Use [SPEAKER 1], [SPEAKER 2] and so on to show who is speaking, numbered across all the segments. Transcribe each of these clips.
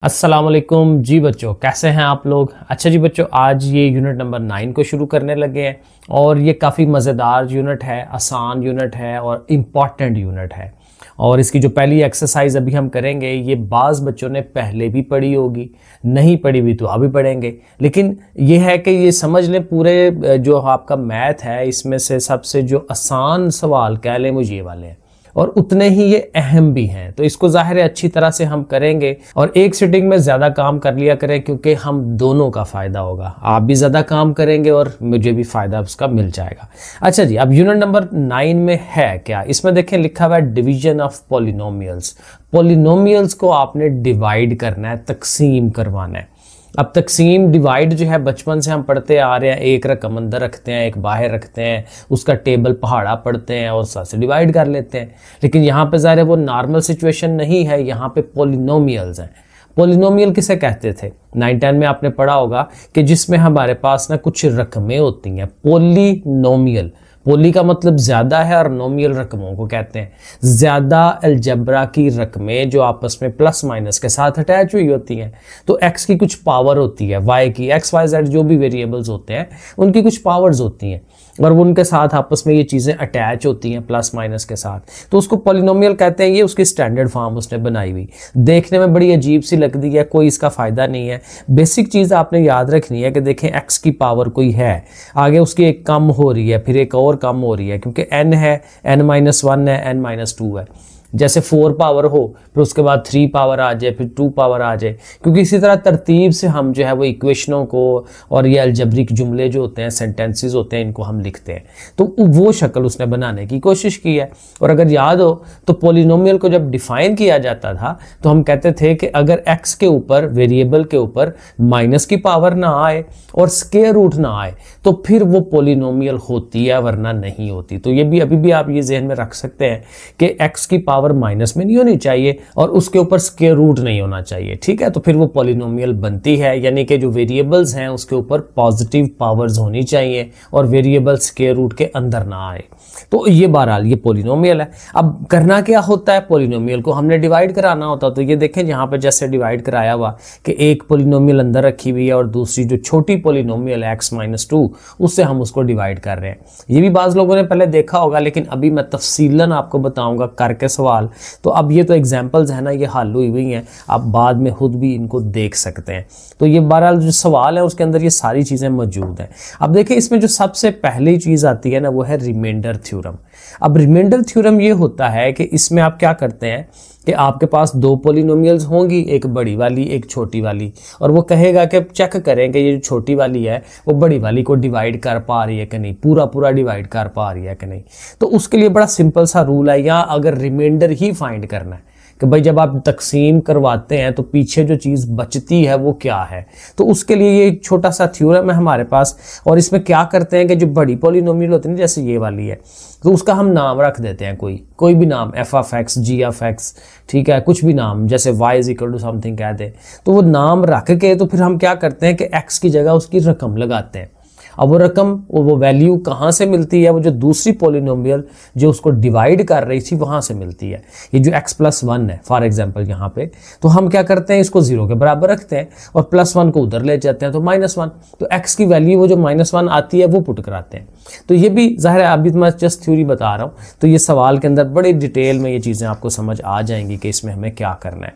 [SPEAKER 1] अस्सलाम वालेकुम जी बच्चों, कैसे हैं आप लोग। अच्छा जी बच्चों, आज ये यूनिट नंबर 9 को शुरू करने लगे हैं और ये काफ़ी मज़ेदार यूनिट है, आसान यूनिट है और इम्पॉर्टेंट यूनिट है। और इसकी जो पहली एक्सरसाइज अभी हम करेंगे ये बाज़ बच्चों ने पहले भी पढ़ी होगी, नहीं पढ़ी हुई तो अभी पढ़ेंगे, लेकिन ये है कि ये समझ लें पूरे जो आपका मैथ है इसमें से सबसे जो आसान सवाल कह लें वो ये वाले हैं और उतने ही ये अहम भी हैं। तो इसको ज़ाहिर है अच्छी तरह से हम करेंगे और एक सिटिंग में ज़्यादा काम कर लिया करें क्योंकि हम दोनों का फ़ायदा होगा, आप भी ज़्यादा काम करेंगे और मुझे भी फ़ायदा उसका मिल जाएगा। अच्छा जी, अब यूनिट नंबर 9 में है क्या, इसमें देखें लिखा हुआ है डिवीजन ऑफ पॉलिनोमियल्स। पॉलिनोमियल्स को आपने डिवाइड करना है, तकसीम करवाना है। अब तकसीम डिवाइड जो है बचपन से हम पढ़ते आ रहे हैं, एक रकम अंदर रखते हैं, एक बाहर रखते हैं, उसका टेबल पहाड़ा पढ़ते हैं और साथ से डिवाइड कर लेते हैं। लेकिन यहाँ पे ज़ाहिर है वो नॉर्मल सिचुएशन नहीं है, यहाँ पे पॉलिनोमियल्स हैं। पॉलिनोमियल किसे कहते थे, 9-10 में आपने पढ़ा होगा कि जिसमें हमारे पास ना कुछ रकमें होती हैं। पॉलिनोमियल, पोली का मतलब ज्यादा है और नोमियल रकमों को कहते हैं। ज्यादा अलजबरा की रकमें जो आपस में प्लस माइनस के साथ अटैच हुई होती हैं। तो एक्स की कुछ पावर होती है, वाई की, एक्स वाई जेड जो भी वेरिएबल्स होते हैं उनकी कुछ पावर्स होती हैं और वो उनके साथ आपस में ये चीज़ें अटैच होती हैं प्लस माइनस के साथ, तो उसको पॉलिनोमियल कहते हैं। ये उसकी स्टैंडर्ड फॉर्म उसने बनाई हुई, देखने में बड़ी अजीब सी लगती है, कोई इसका फ़ायदा नहीं है। बेसिक चीज़ आपने याद रखनी है कि देखें एक्स की पावर कोई है, आगे उसकी एक कम हो रही है, फिर एक और कम हो रही है क्योंकि n है, n-1 है, n-2 है। जैसे 4 पावर हो फिर उसके बाद 3 पावर आ जाए, फिर 2 पावर आ जाए, क्योंकि इसी तरह तरतीब से हम जो है वो इक्वेशनों को और ये अलजबरिक जुमले जो होते हैं, सेंटेंसेस होते हैं, इनको हम लिखते हैं। तो वो शक्ल उसने बनाने की कोशिश की है। और अगर याद हो तो पॉलिनोमियल को जब डिफाइन किया जाता था तो हम कहते थे कि अगर एक्स के ऊपर, वेरिएबल के ऊपर माइनस की पावर ना आए और स्क्वायर रूट ना आए तो फिर वो पॉलिनोमियल होती है, वरना नहीं होती। तो ये भी अभी भी आप ये जहन में रख सकते हैं कि एक्स की पावर माइनस में नहीं होनी चाहिए और उसके ऊपर स्क्वायर रूट नहीं होना चाहिए, ठीक है। तो फिर वो पॉलिनोमियल बनती है, यानी कि जो वेरिएबल्स हैं उसके ऊपर पॉजिटिव पावर्स होनी चाहिए और वेरिएबल स्क्वायर रूट के अंदर ना आए। तो ये बहरहाल ये पॉलिनोमियल है। अब करना क्या होता है, पॉलिनोमियल को हमने डिवाइड कराना होता। तो ये देखें यहाँ पे जैसे डिवाइड कराया हुआ कि एक पॉलिनोमियल अंदर रखी हुई है और दूसरी जो छोटी पॉलिनोमियल है x-2 उससे हम उसको डिवाइड कर रहे हैं। ये भी बाज़ लोगों ने पहले देखा होगा, लेकिन अभी मैं तफसीलन आपको बताऊंगा करके सवाल। तो अब ये तो एग्जाम्पल्स है ना, ये हल हुई हुई हैं, आप बाद में खुद भी इनको देख सकते हैं। तो ये बहरहाल जो सवाल है उसके अंदर ये सारी चीज़ें मौजूद हैं। अब देखिए इसमें जो सबसे पहली चीज़ आती है ना वो है रिमाइंडर थ्योरम। अब रिमाइंडर थ्योरम ये होता है कि इसमें आप क्या करते हैं कि आपके पास 2 पॉलिनोमियल्स होंगी, एक बड़ी वाली एक छोटी वाली, और वो कहेगा कि चेक करें कि ये जो छोटी वाली है वो बड़ी वाली को डिवाइड कर पा रही है कि नहीं, पूरा डिवाइड कर पा रही है कि नहीं। तो उसके लिए बड़ा सिंपल सा रूल है, या अगर रिमाइंडर ही फाइंड करना है कि भाई जब आप तकसीम करवाते हैं तो पीछे जो चीज़ बचती है वो क्या है, तो उसके लिए ये एक छोटा सा थ्योरम है हमारे पास। और इसमें क्या करते हैं कि जो बड़ी पॉलिनोमियल होती है ना, जैसे ये वाली है, तो उसका हम नाम रख देते हैं, कोई भी नाम, f(x), g(x), ठीक है, कुछ भी नाम, जैसे y = समथिंग कह दे। तो वो नाम रख के तो फिर हम क्या करते हैं कि x की जगह उसकी रकम लगाते हैं। अब वो रकम, वो वैल्यू कहाँ से मिलती है, वो जो दूसरी पॉलिनोमियल जो उसको डिवाइड कर रही थी वहाँ से मिलती है। ये जो x+1 है फॉर एग्जांपल यहाँ पे, तो हम क्या करते हैं, इसको 0 के बराबर रखते हैं और +1 को उधर ले जाते हैं तो -1। तो x की वैल्यू वो जो -1 आती है वो पुट कराते हैं। तो ये भी ज़ाहिर है, अभी मैं जस्ट थ्योरी बता रहा हूँ, तो ये सवाल के अंदर बड़ी डिटेल में ये चीज़ें आपको समझ आ जाएंगी कि इसमें हमें क्या करना है।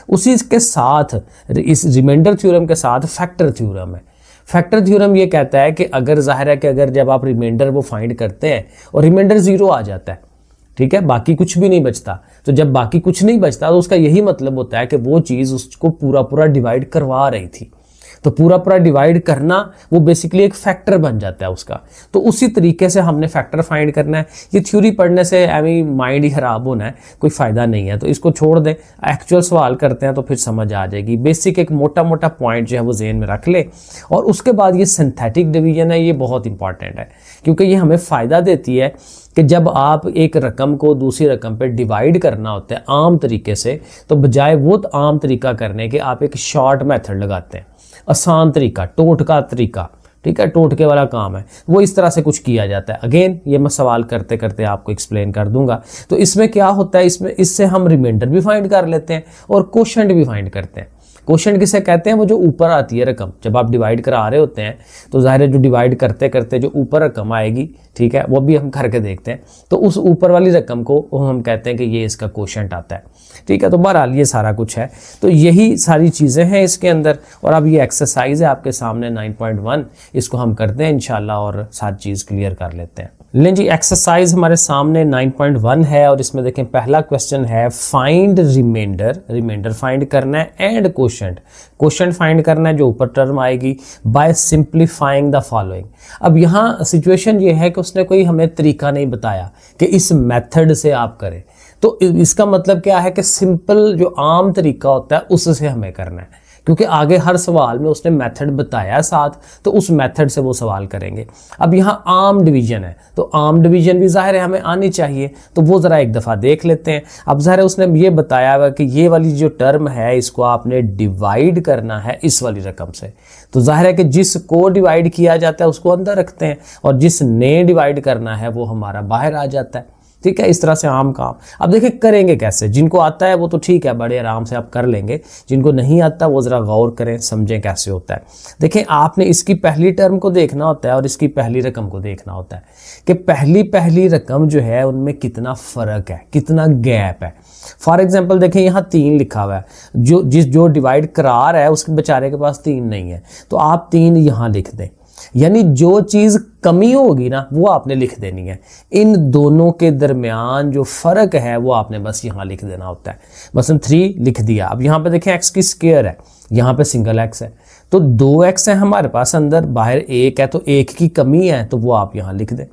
[SPEAKER 1] उसी के साथ इस रिमाइंडर थ्योरम के साथ फैक्टर थ्योरम है। फैक्टर थ्योरम ये कहता है कि अगर ज़ाहिर है कि अगर जब आप रिमाइंडर वो फाइंड करते हैं और रिमाइंडर 0 आ जाता है, ठीक है, बाकी कुछ भी नहीं बचता, तो जब बाकी कुछ नहीं बचता तो उसका यही मतलब होता है कि वो चीज़ उसको पूरा डिवाइड करवा रही थी। तो पूरा डिवाइड करना वो बेसिकली एक फैक्टर बन जाता है उसका। तो उसी तरीके से हमने फैक्टर फाइंड करना है। ये थ्योरी पढ़ने से माइंड ही खराब होना है, कोई फ़ायदा नहीं है, तो इसको छोड़ दें, एक्चुअल सवाल करते हैं तो फिर समझ आ जाएगी। बेसिक एक मोटा पॉइंट जो है वो ज़हन में रख ले। और उसके बाद ये सिंथेटिक डिवीजन है, ये बहुत इंपॉर्टेंट है क्योंकि ये हमें फ़ायदा देती है कि जब आप एक रकम को दूसरी रकम पे डिवाइड करना होता है आम तरीके से, तो बजाय वो आम तरीका करने के आप एक शॉर्ट मेथड लगाते हैं, आसान तरीका, टोटका तरीका, ठीक है, टोटके वाला काम है, वो इस तरह से कुछ किया जाता है। अगेन ये मैं सवाल करते करते आपको एक्सप्लेन कर दूंगा। तो इसमें क्या होता है, इससे हम रिमाइंडर भी फाइंड कर लेते हैं और कोशेंट भी फाइंड करते हैं। क्वोशंट किसे कहते हैं? वो जो ऊपर आती है रकम, जब आप डिवाइड करा रहे होते हैं तो जाहिर है जो डिवाइड करते करते जो ऊपर रकम आएगी, ठीक है, वो भी हम करके देखते हैं, तो उस ऊपर वाली रकम को हम कहते हैं कि ये इसका क्वोशंट आता है, ठीक है। तो बहरहाल ये सारा कुछ है, तो यही सारी चीज़ें हैं इसके अंदर। और अब ये एक्सरसाइज है आपके सामने 9.1, इसको हम करते हैं इंशाल्लाह और सारी चीज़ क्लियर कर लेते हैं। लें जी, एक्सरसाइज हमारे सामने 9.1 है और इसमें देखें पहला क्वेश्चन है फाइंड रिमाइंडर, रिमाइंडर फाइंड करना है, एंड क्वोशंट, क्वोशंट फाइंड करना है जो ऊपर टर्म आएगी, बाय सिंप्लीफाइंग द फॉलोइंग। अब यहाँ सिचुएशन ये है कि उसने कोई हमें तरीका नहीं बताया कि इस मेथड से आप करें, तो इसका मतलब क्या है कि सिंपल जो आम तरीका होता है उससे हमें करना है, क्योंकि आगे हर सवाल में उसने मेथड बताया साथ, तो उस मेथड से वो सवाल करेंगे। अब यहाँ आम डिवीजन है, तो आम डिवीजन भी जाहिर है हमें आनी चाहिए, तो वो ज़रा एक दफ़ा देख लेते हैं। अब जाहिर है उसने ये बताया हुआ कि ये वाली जो टर्म है इसको आपने डिवाइड करना है इस वाली रकम से, तो जाहिर है कि जिसको डिवाइड किया जाता है उसको अंदर रखते हैं और जिसने डिवाइड करना है वो हमारा बाहर आ जाता है, ठीक है। इस तरह से आम काम। अब देखिए करेंगे कैसे, जिनको आता है वो तो ठीक है, बड़े आराम से आप कर लेंगे, जिनको नहीं आता वो ज़रा गौर करें, समझें कैसे होता है। देखें आपने इसकी पहली टर्म को देखना होता है और इसकी पहली रकम को देखना होता है कि पहली रकम जो है उनमें कितना फ़र्क है, कितना गैप है। फॉर एग्जाम्पल देखें यहाँ 3 लिखा हुआ है, जो डिवाइड करा रहा है उसके बेचारे के पास 3 नहीं है, तो आप 3 यहाँ लिख दें, यानी जो चीज़ कमी होगी ना वो आपने लिख देनी है। इन दोनों के दरमियान जो फ़र्क है वो आपने बस यहाँ लिख देना होता है। मसलन 3 लिख दिया। अब यहाँ पे देखें x की स्क्वायर है, यहाँ पे सिंगल x है, तो 2x है हमारे पास अंदर, बाहर 1 है, तो 1 की कमी है, तो वो आप यहाँ लिख दें।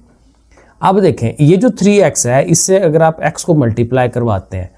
[SPEAKER 1] अब देखें ये जो 3x है, इससे अगर आप x को मल्टीप्लाई करवाते हैं,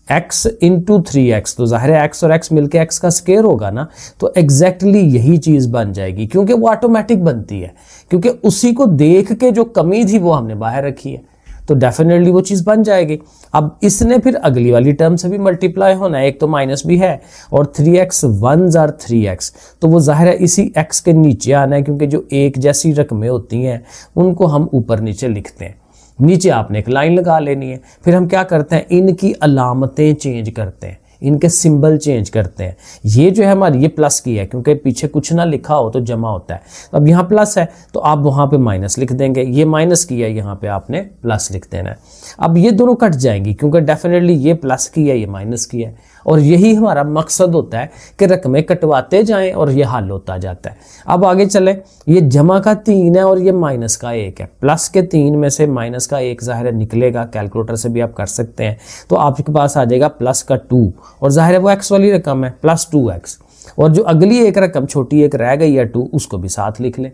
[SPEAKER 1] x इंटू 3x, तो जाहिर है x और x मिलके x का स्क्वायर होगा ना, तो एग्जैक्टली यही चीज़ बन जाएगी, क्योंकि वो ऑटोमेटिक बनती है, क्योंकि उसी को देख के जो कमी थी वो हमने बाहर रखी है, तो डेफिनेटली वो चीज़ बन जाएगी। अब इसने फिर अगली वाली टर्म से भी मल्टीप्लाई होना है, एक तो माइनस भी है, और 3x 1s are 3x, तो वो जाहिर है इसी x के नीचे आना है, क्योंकि जो एक जैसी रकमें होती हैं उनको हम ऊपर नीचे लिखते हैं। नीचे आपने एक लाइन लगा लेनी है, फिर हम क्या करते हैं, इनकी अलामतें चेंज करते हैं, इनके सिंबल चेंज करते हैं। ये जो है हमारी ये प्लस की है, क्योंकि पीछे कुछ ना लिखा हो तो जमा होता है, तो अब यहाँ प्लस है तो आप वहाँ पे माइनस लिख देंगे, ये माइनस की है यहाँ पे आपने प्लस लिख देना है। अब ये दोनों कट जाएंगी, क्योंकि डेफिनेटली ये प्लस की है ये माइनस की है, और यही हमारा मकसद होता है कि रकमें कटवाते जाएं और ये हल होता जाता है। अब आगे चले, ये जमा का 3 है और ये माइनस का 1 है, प्लस के 3 में से माइनस का 1 जाहिर है निकलेगा, कैलकुलेटर से भी आप कर सकते हैं, तो आपके पास आ जाएगा प्लस का 2, और जाहिर है वो x वाली रकम है प्लस 2x, और जो अगली एक रकम छोटी एक रह गई है 2, उसको भी साथ लिख लें।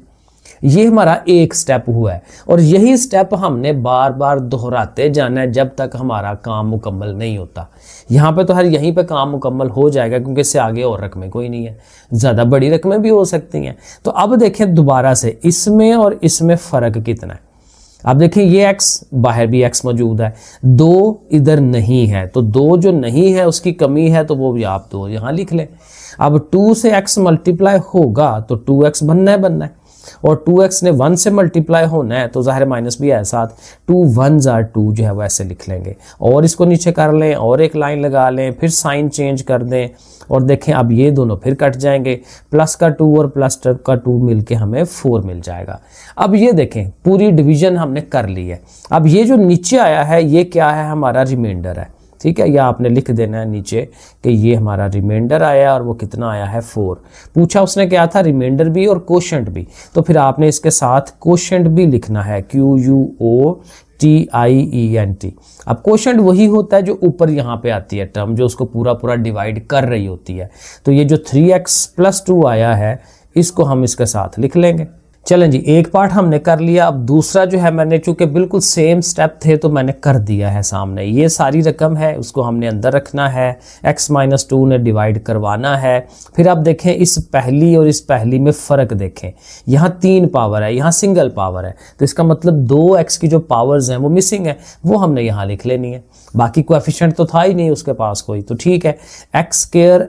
[SPEAKER 1] ये हमारा एक स्टेप हुआ है, और यही स्टेप हमने बार बार दोहराते जाना है जब तक हमारा काम मुकम्मल नहीं होता। यहाँ पे तो हर यहीं पे काम मुकम्मल हो जाएगा, क्योंकि इससे आगे और रकमें कोई नहीं है, ज़्यादा बड़ी रकमें भी हो सकती हैं। तो अब देखें दोबारा से इसमें और इसमें फ़र्क कितना है। अब देखिए ये x, बाहर भी x मौजूद है, 2 इधर नहीं है, तो 2 जो नहीं है उसकी कमी है, तो वो भी आप 2 यहाँ लिख लें। अब 2 से x मल्टीप्लाई होगा तो 2x बनना है, और 2x ने 1 से मल्टीप्लाई होना है, तो ज़ाहिर माइनस भी है साथ, 2 1s are 2 जो है वो ऐसे लिख लेंगे, और इसको नीचे कर लें और एक लाइन लगा लें, फिर साइन चेंज कर दें, और देखें अब ये दोनों फिर कट जाएंगे, प्लस का 2 और प्लस का 2 मिलके हमें 4 मिल जाएगा। अब ये देखें पूरी डिवीजन हमने कर ली है। अब ये जो नीचे आया है ये क्या है, हमारा रिमाइंडर है, ठीक है, या आपने लिख देना है नीचे कि ये हमारा रिमाइंडर आया, और वो कितना आया है 4। पूछा उसने क्या था, रिमाइंडर भी और क्वोशंट भी, तो फिर आपने इसके साथ क्वोशंट भी लिखना है, QUOTIENT। अब क्वोशंट वही होता है जो ऊपर यहाँ पे आती है टर्म, जो उसको पूरा डिवाइड कर रही होती है। तो ये जो 3x + 2 आया है इसको हम इसके साथ लिख लेंगे। चलें जी, एक पार्ट हमने कर लिया। अब दूसरा जो है मैंने, चूंकि बिल्कुल सेम स्टेप थे तो मैंने कर दिया है सामने। ये सारी रकम है उसको हमने अंदर रखना है, x - 2 ने डिवाइड करवाना है। फिर आप देखें इस पहली और इस पहली में फ़र्क देखें, यहाँ 3 पावर है, यहाँ सिंगल पावर है, तो इसका मतलब 2x की जो पावर्स हैं वो मिसिंग है, वो हमने यहाँ लिख लेनी है। बाकी कोएफिशिएंट तो था ही नहीं उसके पास कोई, तो ठीक है, x²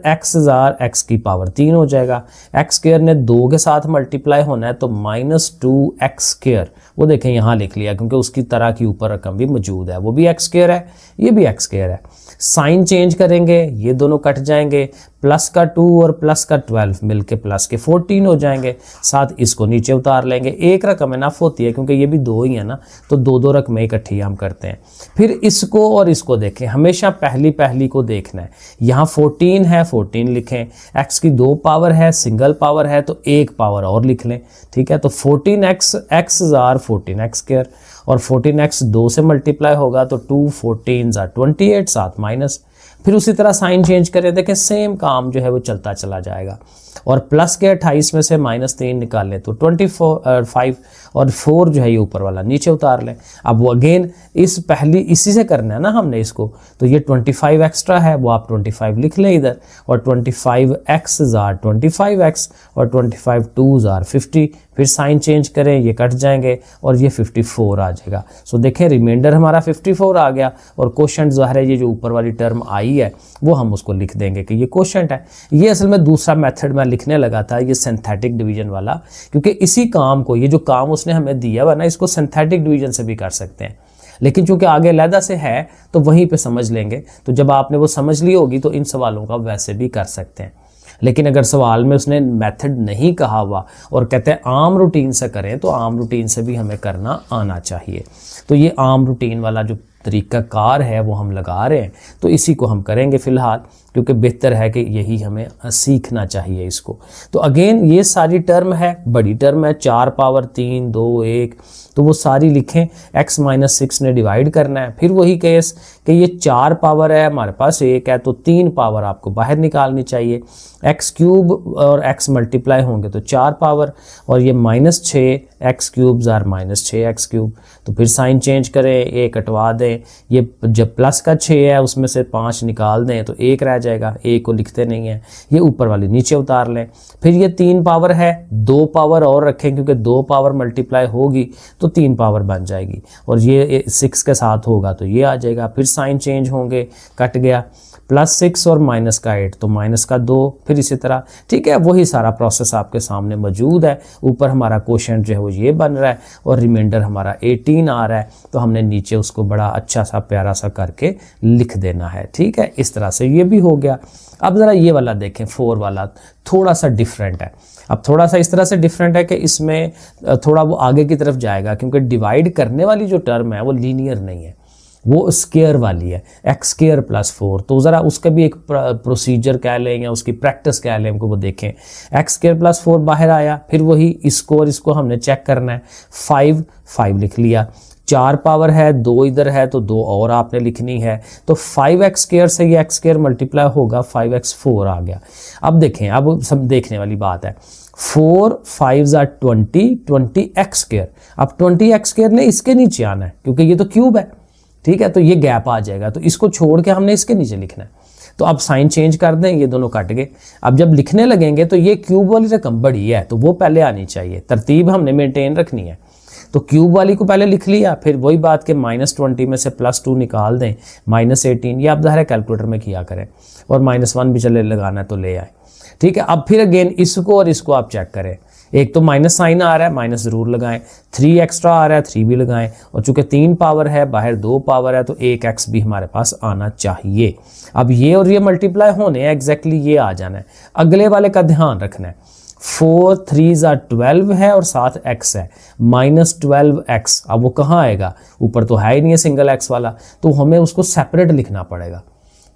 [SPEAKER 1] x की पावर 3 हो जाएगा। x² ने 2 के साथ मल्टीप्लाई होना है, तो -2x², वो देखें यहाँ लिख लिया क्योंकि उसकी तरह की ऊपर रकम भी मौजूद है, वो भी x² है, ये भी x² है। साइन चेंज करेंगे, ये दोनों कट जाएंगे, प्लस का 2 और प्लस का 12 मिलके प्लस के 14 हो जाएंगे। साथ इसको नीचे उतार लेंगे। एक रकम इनफ होती है क्योंकि ये भी दो ही है ना, तो दो दो रकमें इकट्ठी हम करते हैं। फिर इसको और इसको देखें, हमेशा पहली पहली को देखना है। यहाँ 14 है, 14 लिखें। x की 2 पावर है, सिंगल पावर है तो 1 पावर और लिख लें, ठीक है। तो 14x, x jar 14x square, और 14x 2 से मल्टीप्लाई होगा तो 2 14 जार 28, साथ माइनस। फिर उसी तरह साइन चेंज करें, देखें सेम काम जो है वो चलता चला जाएगा। और प्लस के 28 में से -3 निकालें तो 5 और 4 जो है ये ऊपर वाला नीचे उतार लें। अब वो अगेन इसी से करना है ना हमने इसको, तो ये 25 एक्स्ट्रा है वो आप 25 लिख लें इधर, और 25x जार 25x और 25 2 जार 50। फिर साइन चेंज करें, ये कट जाएंगे और ये 54 आ जाएगा। सो देखें रिमाइंडर हमारा 54 आ गया, और कोशेंट जो है ये जो ऊपर वाली टर्म आई है वो हम उसको लिख देंगे कि ये कोशेंट है। ये असल में दूसरा मेथड मैं लिखने लगा था, ये सिंथेटिक डिवीजन वाला, क्योंकि इसी काम को, ये जो काम उसने हमें दिया हुआ ना, इसको सिंथेटिक डिवीजन से भी कर सकते हैं, लेकिन चूंकि आगे अलहदा से है तो वहीं पे समझ लेंगे। तो जब आपने वो समझ ली होगी तो इन सवालों का वैसे भी कर सकते हैं। लेकिन अगर सवाल में उसने मेथड नहीं कहा हुआ और कहते हैं आम रूटीन से करें, तो आम रूटीन से भी हमें करना आना चाहिए। तो ये आम रूटीन वाला जो तरीक़ाकार है वो हम लगा रहे हैं, तो इसी को हम करेंगे फ़िलहाल, क्योंकि बेहतर है कि यही हमें सीखना चाहिए इसको। तो अगेन ये सारी टर्म है, बड़ी टर्म है, 4 पावर 3 2 1, तो वो सारी लिखें। x - 6 ने डिवाइड करना है। फिर वही केस कि ये 4 पावर है, हमारे पास 1 है, तो 3 पावर आपको बाहर निकालनी चाहिए। x क्यूब और x मल्टीप्लाई होंगे तो 4 पावर, और ये -6 x cube jar -6 x cube. तो फिर साइन चेंज करें, ये कटवा दें, ये जब प्लस का 6 है उसमें से 5 निकाल दें तो 1 रह जाएगा, 1 को लिखते नहीं है, ये ऊपर वाली नीचे उतार लें। फिर ये 3 पावर है, 2 पावर और रखें क्योंकि 2 पावर मल्टीप्लाई होगी तो 3 पावर बन जाएगी, और ये 6 के साथ होगा तो ये आ जाएगा। फिर साइन चेंज होंगे, कट गया, +6 और माइनस का 8 तो माइनस का 2, फिर इसी तरह, ठीक है। वही सारा प्रोसेस आपके सामने मौजूद है। ऊपर हमारा क्वोशेंट जो है वो ये बन रहा है और रिमाइंडर हमारा 18 आ रहा है, तो हमने नीचे उसको बड़ा अच्छा सा प्यारा सा करके लिख देना है, ठीक है। इस तरह से ये भी हो गया। अब ज़रा ये वाला देखें, 4 वाला थोड़ा सा डिफरेंट है। अब थोड़ा सा इस तरह से डिफरेंट है कि इसमें थोड़ा वो आगे की तरफ जाएगा, क्योंकि डिवाइड करने वाली जो टर्म है वो लीनियर नहीं है, वो स्क्वायर वाली है, x स्क्वायर +4। तो ज़रा उसका भी एक प्रोसीजर कह लें या उसकी प्रैक्टिस कह लें, हमको वो देखें। x स्क्वायर +4 बाहर आया, फिर वही इसको और इसको हमने चेक करना है। 5 लिख लिया, 4 पावर है, 2 इधर है तो 2 और आपने लिखनी है। तो 5x स्क्वायर से ये x स्क्वायर मल्टीप्लाई होगा, 5x4 आ गया। अब देखें, अब सब देखने वाली बात है, 4 5 = 20, 20x स्क्वायर। अब 20x स्क्वायर ने इसके नीचे आना है क्योंकि ये तो क्यूब है, ठीक है। तो ये गैप आ जाएगा, तो इसको छोड़ के हमने इसके नीचे लिखना है। तो अब साइन चेंज कर दें, ये दोनों कट गए। अब जब लिखने लगेंगे तो ये क्यूब वाली रकम बड़ी है तो वो पहले आनी चाहिए, तरतीब हमने मेंटेन रखनी है। तो क्यूब वाली को पहले लिख लिया, फिर वही बात के -20 में से +2 निकाल दें, -18। ये आप ज़ाहिर कैलकुलेटर में किया करें, और -1 भी चले लगाना है तो ले आए, ठीक है। अब फिर अगेन इसको और इसको आप चेक करें। एक तो माइनस साइन आ रहा है, माइनस ज़रूर लगाएं। 3 एक्स्ट्रा आ रहा है, 3 भी लगाएं। और चूंकि 3 पावर है, बाहर 2 पावर है, तो 1x भी हमारे पास आना चाहिए। अब ये और ये मल्टीप्लाई होने हैं, एग्जैक्टली ये आ जाना है। अगले वाले का ध्यान रखना है। 4 3 = 12 है और साथ x है, -12x। अब वो कहाँ आएगा, ऊपर तो है ही नहीं है सिंगल x वाला, तो हमें उसको सेपरेट लिखना पड़ेगा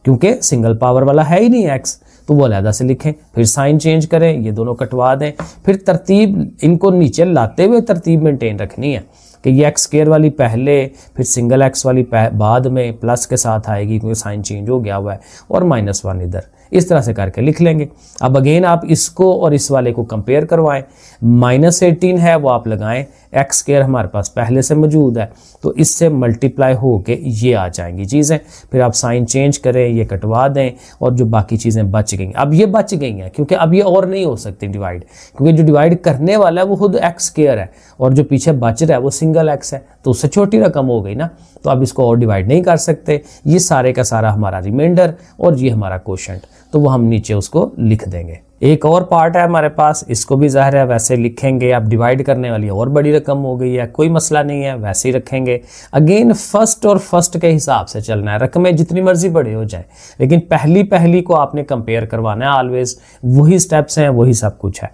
[SPEAKER 1] क्योंकि सिंगल पावर वाला है ही नहीं x, तो वो अलहदा से लिखें। फिर साइन चेंज करें, ये दोनों कटवा दें। फिर तरतीब इनको नीचे लाते हुए तरतीब मेंटेन रखनी है कि ये x स्क्वायर वाली पहले, फिर सिंगल x वाली बाद में प्लस के साथ आएगी क्योंकि साइन चेंज हो गया हुआ है, और -1 इधर। इस तरह से करके लिख लेंगे। अब अगेन आप इसको और इस वाले को कंपेयर करवाएं। -18 है वो आप लगाएं, x स्क्वायर हमारे पास पहले से मौजूद है, तो इससे मल्टीप्लाई हो के ये आ जाएंगी चीज़ें। फिर आप साइन चेंज करें, ये कटवा दें, और जो बाकी चीज़ें बच गई, अब ये बच गई हैं क्योंकि अब ये और नहीं हो सकती डिवाइड, क्योंकि जो डिवाइड करने वाला है वो खुद x स्क्वायर है, और जो पीछे बच रहा है वो सिंगल x है, तो उससे छोटी रकम हो गई ना, तो अब इसको और डिवाइड नहीं कर सकते। ये सारे का सारा हमारा रिमाइंडर और ये हमारा क्वोशेंट, तो वो हम नीचे उसको लिख देंगे। एक और पार्ट है हमारे पास, इसको भी ज़ाहिर है वैसे लिखेंगे। अब डिवाइड करने वाली और बड़ी रकम हो गई है, कोई मसला नहीं है, वैसे ही रखेंगे। अगेन फर्स्ट और फर्स्ट के हिसाब से चलना है, रकमें जितनी मर्जी बड़े हो जाए, लेकिन पहली पहली को आपने कंपेयर करवाना है ऑलवेज। वही स्टेप्स हैं, वही सब कुछ है।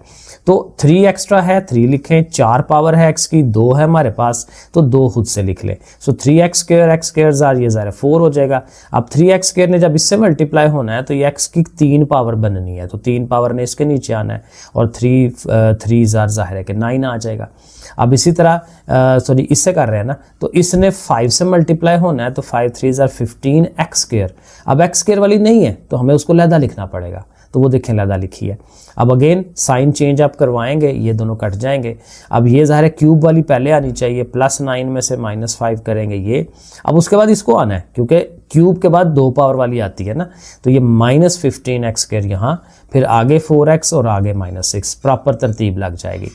[SPEAKER 1] तो 3 एक्स्ट्रा है, 3 लिखें। 4 पावर है x की, 2 है हमारे पास, तो 2 खुद से लिख लें। सो 3x square, x square jar ये ज़ाहिर 4 हो जाएगा। अब 3x स्क्वायर ने जब इससे मल्टीप्लाई होना है तो ये x की 3 पावर बननी है, तो 3 पावर ने इसके नीचे आना है, और 3 जार ज़ाहिर है कि 9 आ जाएगा। अब इसी तरह सॉरी इससे कर रहे हैं ना, तो इसने 5 से मल्टीप्लाई होना है, तो 5 3 जार 15 x स्क्वायर। अब x स्क्वायर वाली नहीं है तो हमें उसको लहदा लिखना पड़ेगा, तो वो देखें लहदा लिखी है। अब अगेन साइन चेंज आप करवाएंगे, ये दोनों कट जाएंगे। अब ये ज़ाहिर है क्यूब वाली पहले आनी चाहिए, +9 में से -5 करेंगे ये। अब उसके बाद इसको आना है, क्योंकि क्यूब के बाद 2 पावर वाली आती है ना, तो ये -15x स्क्वायर यहाँ, फिर आगे 4x और आगे -6, प्रॉपर तरतीब लग जाएगी।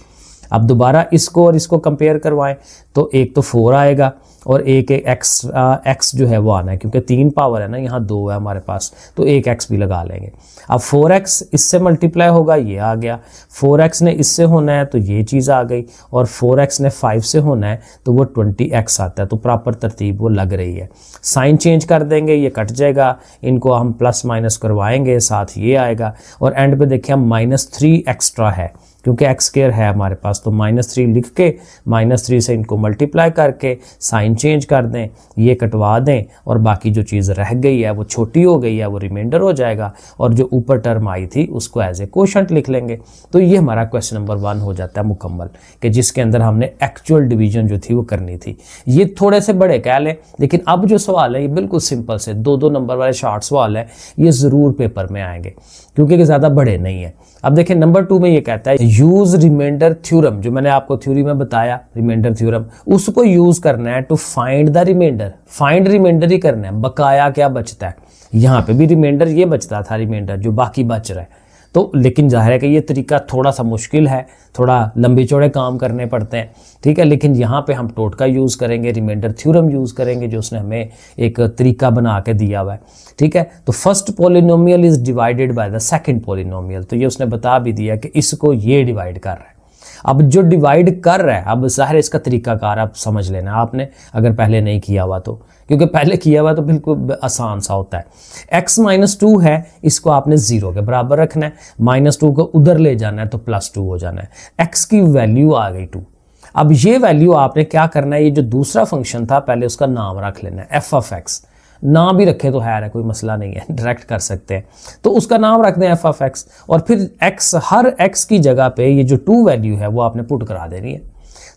[SPEAKER 1] अब दोबारा इसको और इसको कंपेयर करवाएं, तो एक तो 4 आएगा और एक x जो है वो आना है, क्योंकि 3 पावर है ना, यहाँ 2 है हमारे पास, तो एक x भी लगा लेंगे। अब 4x इससे मल्टीप्लाई होगा, ये आ गया। 4x ने इससे होना है तो ये चीज़ आ गई, और 4x ने 5 से होना है तो वो 20x आता है, तो प्रॉपर तरतीब वो लग रही है। साइन चेंज कर देंगे, ये कट जाएगा, इनको हम प्लस माइनस करवाएंगे, साथ ये आएगा, और एंड पे देखिए हम -3 एक्स्ट्रा है, क्योंकि x स्क्वायर है हमारे पास, तो -3 लिख के -3 से इनको मल्टीप्लाई करके साइन चेंज कर दें, ये कटवा दें, और बाकी जो चीज़ रह गई है वो छोटी हो गई है, वो रिमाइंडर हो जाएगा, और जो ऊपर टर्म आई थी उसको एज ए क्वोशंट लिख लेंगे। तो ये हमारा क्वेश्चन नंबर 1 हो जाता है मुकम्मल, कि जिसके अंदर हमने एक्चुअल डिवीजन जो थी वो करनी थी। ये थोड़े से बड़े कह लें, लेकिन अब जो सवाल है ये बिल्कुल सिंपल से 2-2 नंबर वाले शॉर्ट सवाल है, ये ज़रूर पेपर में आएंगे, क्योंकि ज़्यादा बड़े नहीं है। अब देखें नंबर 2 में ये कहता है यूज रिमाइंडर थ्योरम, जो मैंने आपको थ्योरी में बताया रिमाइंडर थ्योरम, उसको यूज करना है to find the remainder. Find remainder ही करना है, बकाया क्या बचता है। यहाँ पे भी रिमाइंडर ये बचता था, रिमाइंडर जो बाकी बच रहा है, तो लेकिन जाहिर है कि ये तरीका थोड़ा सा मुश्किल है, थोड़ा लंबे चौड़े काम करने पड़ते हैं, ठीक है। लेकिन यहाँ पे हम टोटका यूज़ करेंगे, रिमाइंडर थ्योरम यूज़ करेंगे, जो उसने हमें एक तरीका बना के दिया हुआ है, ठीक है। तो first polynomial is divided by the second polynomial, तो ये उसने बता भी दिया कि इसको ये डिवाइड कर रहा है। अब जो डिवाइड कर रहा है, अब ज़ाहिर है इसका तरीकाकार आप समझ लेना आपने, अगर पहले नहीं किया हुआ तो, क्योंकि पहले किया हुआ तो बिल्कुल आसान सा होता है। x -2 है, इसको आपने 0 के बराबर रखना है, -2 को उधर ले जाना है तो +2 हो जाना है। x की वैल्यू आ गई 2। अब ये वैल्यू आपने क्या करना है, ये जो दूसरा फंक्शन था पहले उसका नाम रख लेना है, f(x). नाम भी रखे तो है, कोई मसला नहीं है, डायरेक्ट कर सकते हैं, तो उसका नाम रख दें f(x), और फिर x, हर x की जगह पे ये जो 2 वैल्यू है वो आपने पुट करा देनी है।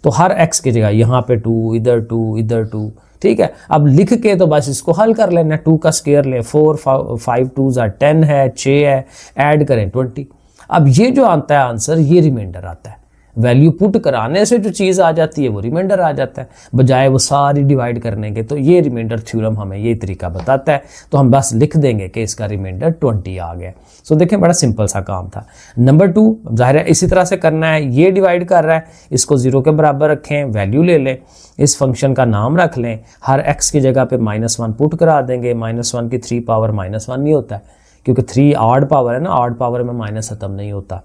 [SPEAKER 1] तो हर x की जगह यहाँ पे 2, इधर 2, इधर 2, ठीक है। अब लिख के तो बस इसको हल कर लेना, 2 का स्क्वायर लें, 4 5 2 10 है, 6 है, ऐड करें 20। अब ये जो आता है आंसर, ये रिमाइंडर आता है। वैल्यू पुट कराने से जो चीज़ आ जाती है वो रिमाइंडर आ जाता है, बजाय वो सारी डिवाइड करने के। तो ये रिमाइंडर थ्योरम हमें ये तरीका बताता है, तो हम बस लिख देंगे कि इसका रिमाइंडर 20 आ गया। सो देखें बड़ा सिंपल सा काम था। नंबर 2 जाहिर है इसी तरह से करना है, ये डिवाइड कर रहा है, इसको 0 के बराबर रखें, वैल्यू ले लें, इस फंक्शन का नाम रख लें, हर x की जगह पे -1 पुट करा देंगे। -1 की 3 पावर -1 नहीं होता है, क्योंकि 3 ऑड पावर है ना, ऑड पावर में माइनस खत्म नहीं होता।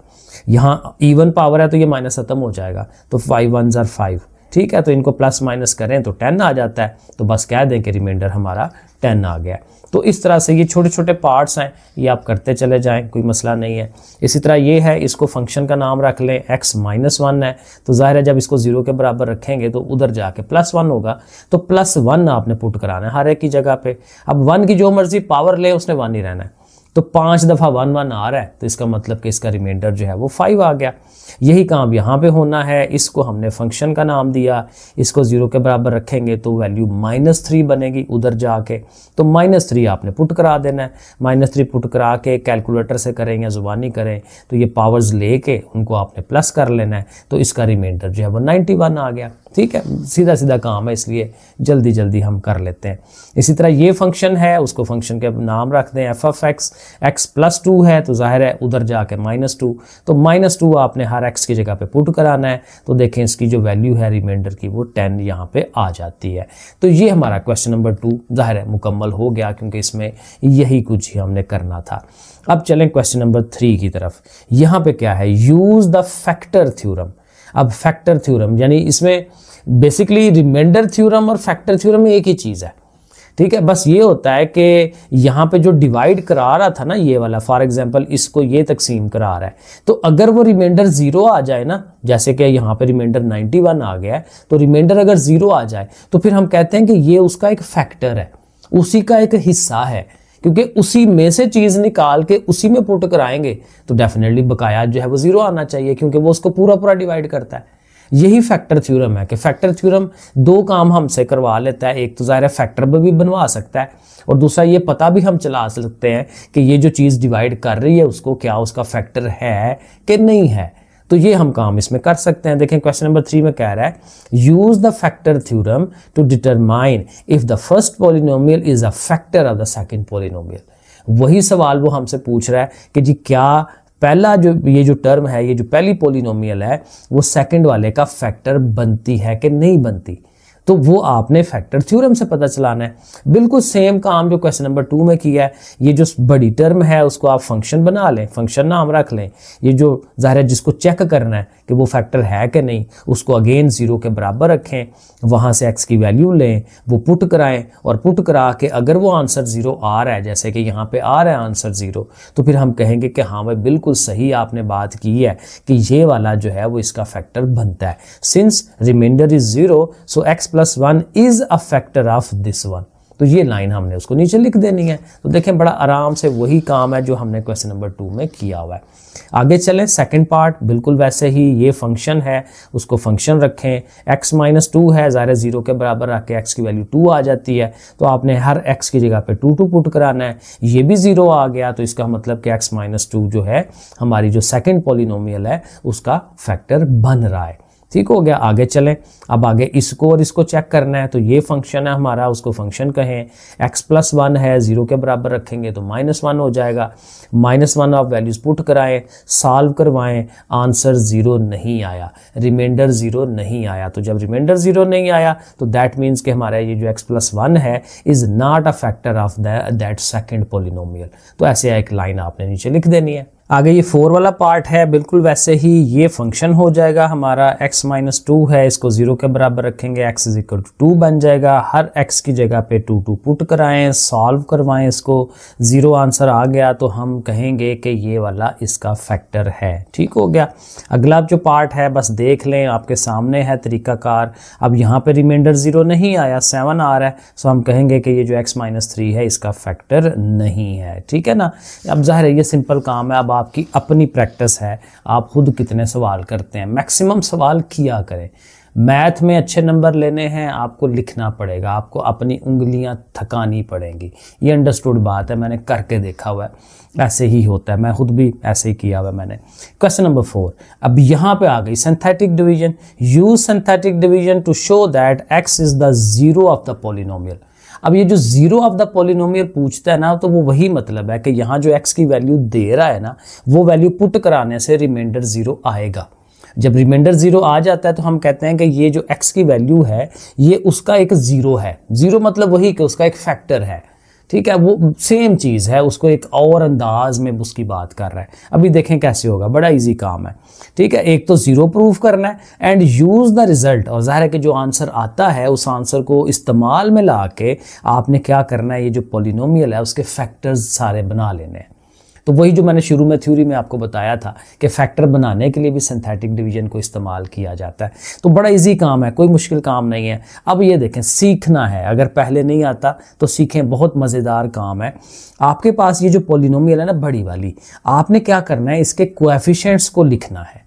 [SPEAKER 1] यहाँ इवन पावर है तो ये माइनस खत्म हो जाएगा, तो 5 1 5, ठीक है। तो इनको प्लस माइनस करें तो 10 आ जाता है, तो बस कह दें कि रिमाइंडर हमारा 10 आ गया। तो इस तरह से ये छोटे छोटे पार्ट्स हैं, ये आप करते चले जाएं, कोई मसला नहीं है। इसी तरह ये है, इसको फंक्शन का नाम रख लें, x -1 है, तो जाहिर है जब इसको 0 के बराबर रखेंगे तो उधर जाके +1 होगा, तो +1 आपने पुट कराना है हर एक की जगह पे। अब 1 की जो मर्जी पावर ले उसने 1 ही रहना है, तो 5 दफ़ा 1 1 आ रहा है, तो इसका मतलब कि इसका रिमाइंडर जो है वो 5 आ गया। यही काम यहाँ पे होना है, इसको हमने फंक्शन का नाम दिया, इसको 0 के बराबर रखेंगे तो वैल्यू -3 बनेगी उधर जाके, तो -3 आपने पुट करा देना है। -3 पुट करा के कैलकुलेटर से करें या ज़ुबानी करें, तो ये पावर्स लेके उनको आपने प्लस कर लेना है, तो इसका रिमाइंडर जो है वो 91 आ गया। ठीक है, सीधा सीधा काम है, इसलिए जल्दी जल्दी हम कर लेते हैं। इसी तरह ये फंक्शन है, उसको फंक्शन के नाम रख दें F of x. X plus 2 है तो जाहिर है उधर जाके -2, तो -2 आपने हर एक्स की जगह पे पुट कराना है। तो देखें इसकी जो वैल्यू है रिमाइंडर की वो 10 यहाँ पे आ जाती है। तो ये हमारा क्वेश्चन नंबर 2 जाहिर है मुकम्मल हो गया, क्योंकि इसमें यही कुछ ही हमने करना था। अब चलें क्वेश्चन नंबर 3 की तरफ। यहाँ पे क्या है, यूज द फैक्टर थ्योरम। अब फैक्टर थ्योरम यानी इसमें बेसिकली रिमाइंडर थ्योरम और फैक्टर थ्योरम एक ही चीज़ है, ठीक है। बस ये होता है कि यहाँ पे जो डिवाइड करा रहा था ना ये वाला, फॉर एग्जांपल इसको ये तकसीम करा रहा है, तो अगर वो रिमाइंडर 0 आ जाए ना, जैसे कि यहाँ पे रिमाइंडर 91 आ गया है, तो रिमाइंडर अगर 0 आ जाए तो फिर हम कहते हैं कि ये उसका एक फैक्टर है, उसी का एक हिस्सा है, क्योंकि उसी में से चीज़ निकाल के उसी में पुट कराएंगे तो डेफिनेटली बकाया जो है वो 0 आना चाहिए, क्योंकि वो उसको पूरा पूरा डिवाइड करता है। यही फैक्टर थ्योरम है कि फैक्टर थ्योरम 2 काम हमसे करवा लेता है। एक तो ज़ाहिर है फैक्टर भी बनवा सकता है, और दूसरा ये पता भी हम चला सकते हैं कि ये जो चीज़ डिवाइड कर रही है उसको क्या उसका फैक्टर है कि नहीं है। तो ये हम काम इसमें कर सकते हैं। देखें क्वेश्चन नंबर 3 में कह रहा है use the factor theorem to determine if the first polynomial is a factor of the second polynomial. वही सवाल वो हमसे पूछ रहा है कि जी क्या पहला ये जो टर्म है, ये जो पहली पॉलिनोमियल है, वो सेकंड वाले का फैक्टर बनती है कि नहीं बनती। तो वो आपने फैक्टर थ्योरम से पता चलाना है। बिल्कुल सेम काम जो क्वेश्चन नंबर 2 में किया है। ये जो बड़ी टर्म है उसको आप फंक्शन बना लें, फंक्शन नाम रख लें। ये जो ज़ाहिर है जिसको चेक करना है कि वो फैक्टर है कि नहीं, उसको अगेन 0 के बराबर रखें, वहाँ से x की वैल्यू लें, वो पुट कराएं, और पुट करा के अगर वो आंसर 0 आ रहा है, जैसे कि यहाँ पे आ रहा है आंसर 0, तो फिर हम कहेंगे कि हाँ भाई बिल्कुल सही आपने बात की है कि ये वाला जो है वो इसका फैक्टर बनता है। Since reminder is 0 so x + 1 is a factor of this one. तो ये लाइन हमने उसको नीचे लिख देनी है। तो देखें बड़ा आराम से वही काम है जो हमने क्वेश्चन नंबर 2 में किया हुआ है। आगे चलें, सेकंड पार्ट बिल्कुल वैसे ही, ये फंक्शन है उसको फंक्शन रखें, x - 2 है, ज़ाहिर 0 के बराबर रख के x की वैल्यू 2 आ जाती है, तो आपने हर x की जगह पे 2 पुट कराना है। ये भी 0 आ गया, तो इसका मतलब कि x - 2 जो है हमारी जो सेकंड पॉलिनोमियल है उसका फैक्टर बन रहा है। ठीक हो गया। आगे चलें, अब आगे इसको और इसको चेक करना है। तो ये फंक्शन है हमारा, उसको फंक्शन कहें, x + 1 है, 0 के बराबर रखेंगे तो -1 हो जाएगा। -1 आप वैल्यूज पुट कराएं, सॉल्व करवाएं, आंसर 0 नहीं आया, रिमाइंडर 0 नहीं आया। तो जब रिमाइंडर 0 नहीं आया तो दैट मीन्स कि हमारा ये जो x + 1 है is not a factor of that second polynomial. तो ऐसे एक लाइन आपने नीचे लिख देनी है। आगे ये 4 वाला पार्ट है, बिल्कुल वैसे ही ये फंक्शन हो जाएगा हमारा, x - 2 है, इसको 0 के बराबर रखेंगे, x = 2 बन जाएगा। हर x की जगह पे 2 पुट कराएं, सॉल्व करवाएं, इसको 0 आंसर आ गया तो हम कहेंगे कि ये वाला इसका फैक्टर है। ठीक हो गया। अगला जो पार्ट है बस देख लें, आपके सामने है तरीकाकार। अब यहाँ पे रिमाइंडर 0 नहीं आया, 7 आ रहा है, सो हम कहेंगे कि ये जो x - 3 है इसका फैक्टर नहीं है। ठीक है ना। अब जाहिर है ये सिंपल काम है, अब आपकी अपनी प्रैक्टिस है, आप खुद कितने सवाल करते हैं, मैक्सिमम सवाल किया करें। मैथ में अच्छे नंबर लेने हैं आपको लिखना पड़ेगा, आपको अपनी उंगलियां थकानी पड़ेंगी। ये अंडरस्टूड बात है, मैंने करके देखा हुआ है, ऐसे ही होता है, मैं खुद भी ऐसे ही किया हुआ है मैंने। क्वेश्चन नंबर 4, अब यहाँ पे आ गई synthetic division. Use synthetic division to show that x is the 0 of the polynomial. अब ये जो 0 ऑफ द पॉलिनोमियल पूछता है ना, तो वो वही मतलब है कि यहाँ जो x की वैल्यू दे रहा है ना, वो वैल्यू पुट कराने से रिमाइंडर 0 आएगा। जब रिमाइंडर 0 आ जाता है तो हम कहते हैं कि ये जो x की वैल्यू है ये उसका एक 0 है। 0 मतलब वही कि उसका एक फैक्टर है। ठीक है, वो सेम चीज़ है, उसको एक और अंदाज में उसकी बात कर रहा है। अभी देखें कैसे होगा, बड़ा इजी काम है। ठीक है, एक तो 0 प्रूफ करना है एंड यूज़ द रिजल्ट, और ज़ाहिर है कि जो आंसर आता है उस आंसर को इस्तेमाल में ला के आपने क्या करना है, ये जो पॉलिनोमियल है उसके फैक्टर्स सारे बना लेने हैं। तो वही जो मैंने शुरू में थ्योरी में आपको बताया था कि फैक्टर बनाने के लिए भी सिंथेटिक डिवीजन को इस्तेमाल किया जाता है। तो बड़ा इजी काम है, कोई मुश्किल काम नहीं है। अब ये देखें, सीखना है, अगर पहले नहीं आता तो सीखें, बहुत मज़ेदार काम है। आपके पास ये जो पॉलिनोमियल है ना बड़ी वाली, आपने क्या करना है, इसके कोएफिशिएंट्स को लिखना है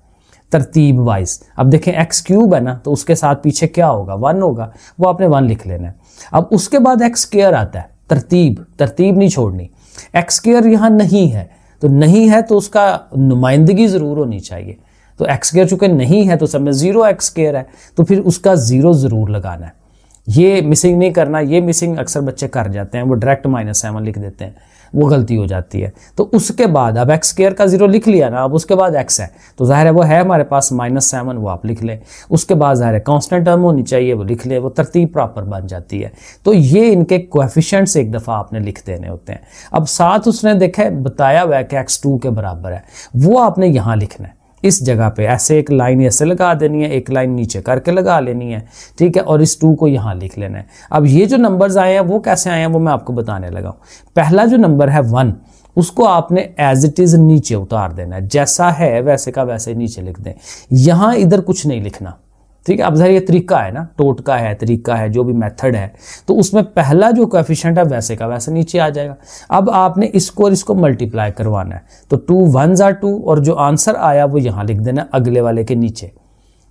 [SPEAKER 1] तरतीब वाइज। अब देखें x³ है ना, तो उसके साथ पीछे क्या होगा, 1 होगा, वो आपने 1 लिख लेना है। अब उसके बाद x² आता है, तरतीब नहीं छोड़नी। x² यहाँ नहीं है, तो नहीं है तो उसका नुमाइंदगी ज़रूर होनी चाहिए। तो एक्स स्क्वायर चूंकि नहीं है तो सब में 0 एक्स स्क्वायर है, तो फिर उसका 0 ज़रूर लगाना है। ये मिसिंग नहीं करना, ये मिसिंग अक्सर बच्चे कर जाते हैं, वो डायरेक्ट -7 लिख देते हैं, वो गलती हो जाती है। तो उसके बाद अब एक्स स्क्वायर का 0 लिख लिया ना, अब उसके बाद एक्स है तो जाहिर है वो है हमारे पास -7, वो आप लिख लें। उसके बाद जाहिर है कांस्टेंट टर्म होनी चाहिए, वो लिख लें, वो तरतीब प्रॉपर बन जाती है। तो ये इनके कोएफिशिएंट्स एक दफ़ा आपने लिख देने होते हैं। अब साथ उसने देखा बताया हुआ है कि x2 के बराबर है, वो आपने यहाँ लिखना है इस जगह पे, ऐसे एक लाइन ऐसे लगा देनी है, एक लाइन नीचे करके लगा लेनी है, ठीक है, और इस 2 को यहाँ लिख लेना है। अब ये जो नंबर्स आए हैं वो कैसे आए हैं वो मैं आपको बताने लगा हूँ। पहला जो नंबर है 1, उसको आपने एज इट इज़ नीचे उतार देना है, जैसा है वैसे का वैसे नीचे लिख दें, यहाँ इधर कुछ नहीं लिखना, ठीक है। अब ज़ाहिर ये तरीका है ना, टोटका है, तरीका है, जो भी मेथड है, तो उसमें पहला जो कोएफिशिएंट है वैसे का वैसे नीचे आ जाएगा। अब आपने इसको और इसको मल्टीप्लाई करवाना है, तो 2 1s are 2 और जो आंसर आया वो यहाँ लिख देना अगले वाले के नीचे,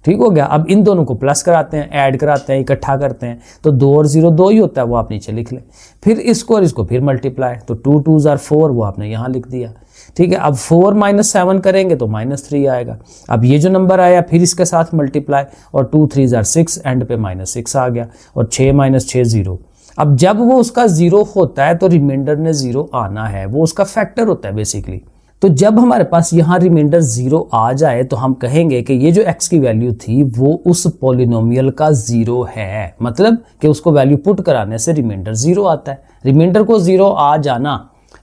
[SPEAKER 1] ठीक हो गया। अब इन दोनों को प्लस कराते हैं, ऐड कराते हैं, इकट्ठा करते हैं, तो 2 और 0 2 ही होता है, वो आप नीचे लिख लें। फिर इसको और इसको फिर मल्टीप्लाई, तो 2 2s are 4, वो आपने यहाँ लिख दिया, ठीक है। अब 4 -7 करेंगे तो -3 आएगा। अब ये जो नंबर आया फिर इसके साथ मल्टीप्लाई, और 2 3s are 6, एंड पे -6 आ गया, और 6 -6 0। अब जब वो उसका 0 होता है तो रिमाइंडर ने 0 आना है, वो उसका फैक्टर होता है बेसिकली। तो जब हमारे पास यहाँ रिमाइंडर 0 आ जाए तो हम कहेंगे कि ये जो x की वैल्यू थी वो उस पॉलिनोमियल का 0 है, मतलब कि उसको वैल्यू पुट कराने से रिमाइंडर 0 आता है। रिमाइंडर को 0 आ जाना,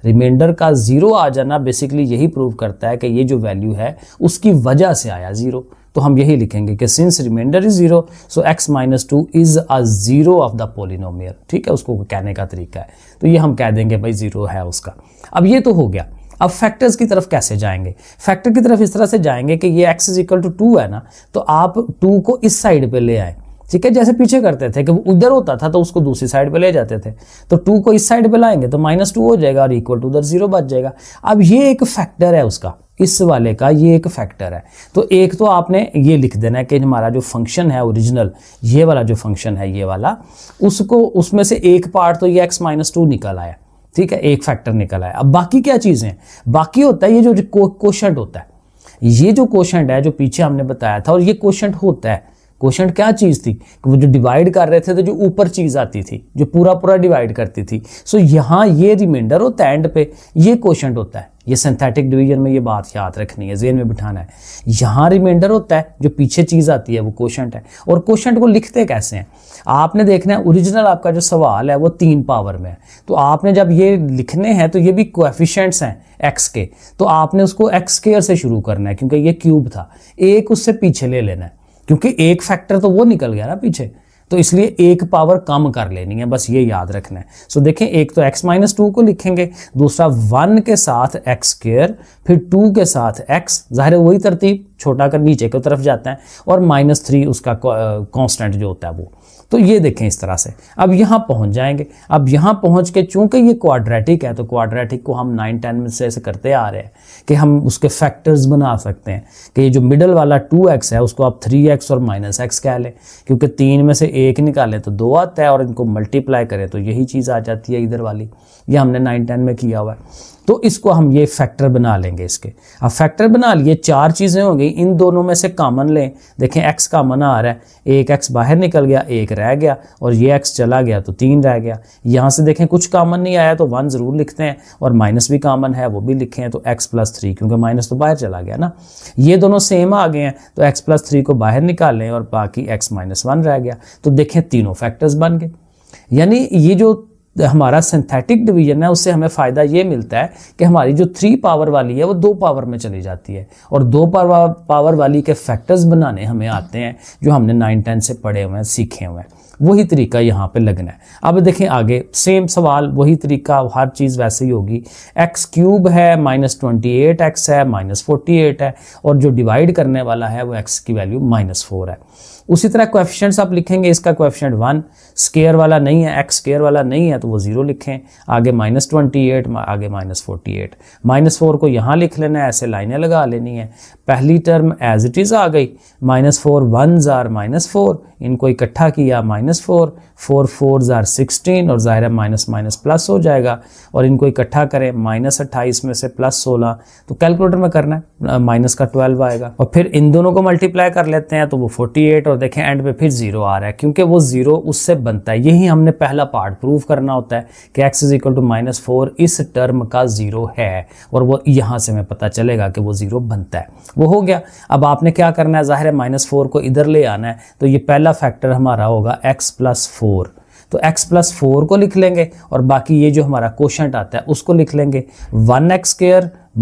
[SPEAKER 1] रिमाइंडर का 0 आ जाना बेसिकली यही प्रूव करता है कि ये जो वैल्यू है उसकी वजह से आया 0। तो हम यही लिखेंगे कि since reminder is 0 so x - 2 is a 0 of the polynomial, ठीक है, उसको कहने का तरीका है। तो ये हम कह देंगे भाई 0 है उसका। अब ये तो हो गया। अब फैक्टर्स की तरफ कैसे जाएंगे? फैक्टर की तरफ इस तरह से जाएंगे कि ये x = 2 है ना, तो आप 2 को इस साइड पे ले आए, ठीक है, जैसे पीछे करते थे कि वो उधर होता था तो उसको दूसरी साइड पे ले जाते थे, तो 2 को इस साइड पे लाएंगे तो -2 हो जाएगा और इक्वल टू उधर 0 बच जाएगा। अब ये एक फैक्टर है उसका, इस वाले का ये एक फैक्टर है। तो एक तो आपने ये लिख देना है कि हमारा जो फंक्शन है ओरिजिनल, ये वाला जो फंक्शन है ये वाला, उसको उसमें से एक पार्ट तो ये x - 2 निकल आया, ठीक है, एक फैक्टर निकल आया। अब बाकी क्या चीज़ें हैं? बाकी होता है ये जो कोशेंट होता है, ये जो कोशेंट है जो पीछे हमने बताया था, और ये कोशेंट होता है। कोशेंट क्या चीज़ थी? वो जो डिवाइड कर रहे थे तो जो ऊपर चीज़ आती थी जो पूरा पूरा डिवाइड करती थी। सो यहाँ ये रिमाइंडर होता है एंड पे, ये कोशेंट होता है। ये सिंथेटिक डिवीजन में ये बात याद रखनी है, ज़हन में बिठाना है। यहाँ रिमाइंडर होता है, जो पीछे चीज़ आती है वो कोशेंट है। और कोशेंट को लिखते कैसे हैं आपने देखना है। ओरिजिनल आपका जो सवाल है वो 3 पावर में है, तो आपने जब ये लिखने हैं तो ये भी कोएफिशिएंट्स हैं x के, तो आपने उसको x² से शुरू करना है क्योंकि ये क्यूब था। एक उससे पीछे ले लेना है क्योंकि एक फैक्टर तो वो निकल गया ना पीछे, तो इसलिए एक पावर कम कर लेनी है, बस ये याद रखना है। सो देखें, एक तो x - 2 को लिखेंगे, दूसरा 1 के साथ x², फिर 2 के साथ x, जाहिर है वही तरतीब, छोटा कर नीचे की तरफ जाता है, और -3 उसका कांस्टेंट जो होता है वो। तो ये देखें इस तरह से। अब यहाँ पहुँच जाएंगे। अब यहाँ पहुँच के चूंकि ये क्वाड्रेटिक है तो क्वाड्रेटिक को हम 9 10 में से ऐसे करते आ रहे हैं कि हम उसके फैक्टर्स बना सकते हैं कि ये जो मिडल वाला 2x है उसको आप 3x और -x कह लें, क्योंकि 3 में से 1 निकालें तो 2 आता है, और इनको मल्टीप्लाई करें तो यही चीज़ आ जाती है इधर वाली। ये हमने 9 10 में किया हुआ है, तो इसको हम ये फैक्टर बना लेंगे इसके। अब फैक्टर बना लिए, 4 चीज़ें हो गई, इन दोनों में से कॉमन लें। देखें x कॉमन आ रहा है, एक x बाहर निकल गया, एक रह गया, और ये x चला गया तो 3 रह गया। यहाँ से देखें कुछ कॉमन नहीं आया तो 1 ज़रूर लिखते हैं, और माइनस भी कॉमन है वो भी लिखें, तो x + 3, क्योंकि माइनस तो बाहर चला गया ना। ये दोनों सेम आ गए हैं तो x + 3 को बाहर निकाल लें और बाकी x - 1 रह गया। तो देखें तीनों फैक्टर्स बन गए। यानी ये जो हमारा सिंथेटिक डिवीजन है उससे हमें फ़ायदा ये मिलता है कि हमारी जो 3 पावर वाली है वो 2 पावर में चली जाती है, और 2 पावर वाली के फैक्टर्स बनाने हमें आते हैं जो हमने 9 10 से पढ़े हुए हैं, सीखे हुए हैं। वही तरीका यहाँ पे लगना है। अब देखें आगे, सेम सवाल, वही तरीका, हर चीज़ वैसे ही होगी। x³ है, -28x है, -48 है, और जो डिवाइड करने वाला है वो x की वैल्यू -4 है। उसी तरह कोएफिशिएंट्स आप लिखेंगे, इसका कोएफिशिएंट 1, स्क्वायर वाला नहीं है, x² वाला नहीं है तो वो 0 लिखें, आगे -28, आगे -48, -4 को यहाँ लिख लेना है, ऐसे लाइनें लगा लेनी है। पहली टर्म एज इट इज़ आ गई, -4 1s आर -4, इनको इकट्ठा किया -4, 4 4s आर 16 और ज़ाहिर है माइनस माइनस प्लस हो जाएगा, और इनको इकट्ठा करें -28 में से +16, तो कैलकुलेटर में करना है माइनस का 12 आएगा, और फिर इन दोनों को मल्टीप्लाई कर लेते हैं तो वो 48, और देखें एंड पे फिर 0 आ रहा है क्योंकि वो 0 उससे बनता है। यही हमने पहला पार्ट प्रूव करना होता है कि x = -4 इस टर्म का 0 है, और वो यहाँ से हमें पता चलेगा कि वो 0 बनता है। वो हो गया। अब आपने क्या करना है, ज़ाहिर है -4 को इधर ले आना है, तो ये पहला फैक्टर हमारा होगा x + 4, तो x + 4 को लिख लेंगे, और बाकी ये जो हमारा क्वोशंट आता है उसको लिख लेंगे 1x² -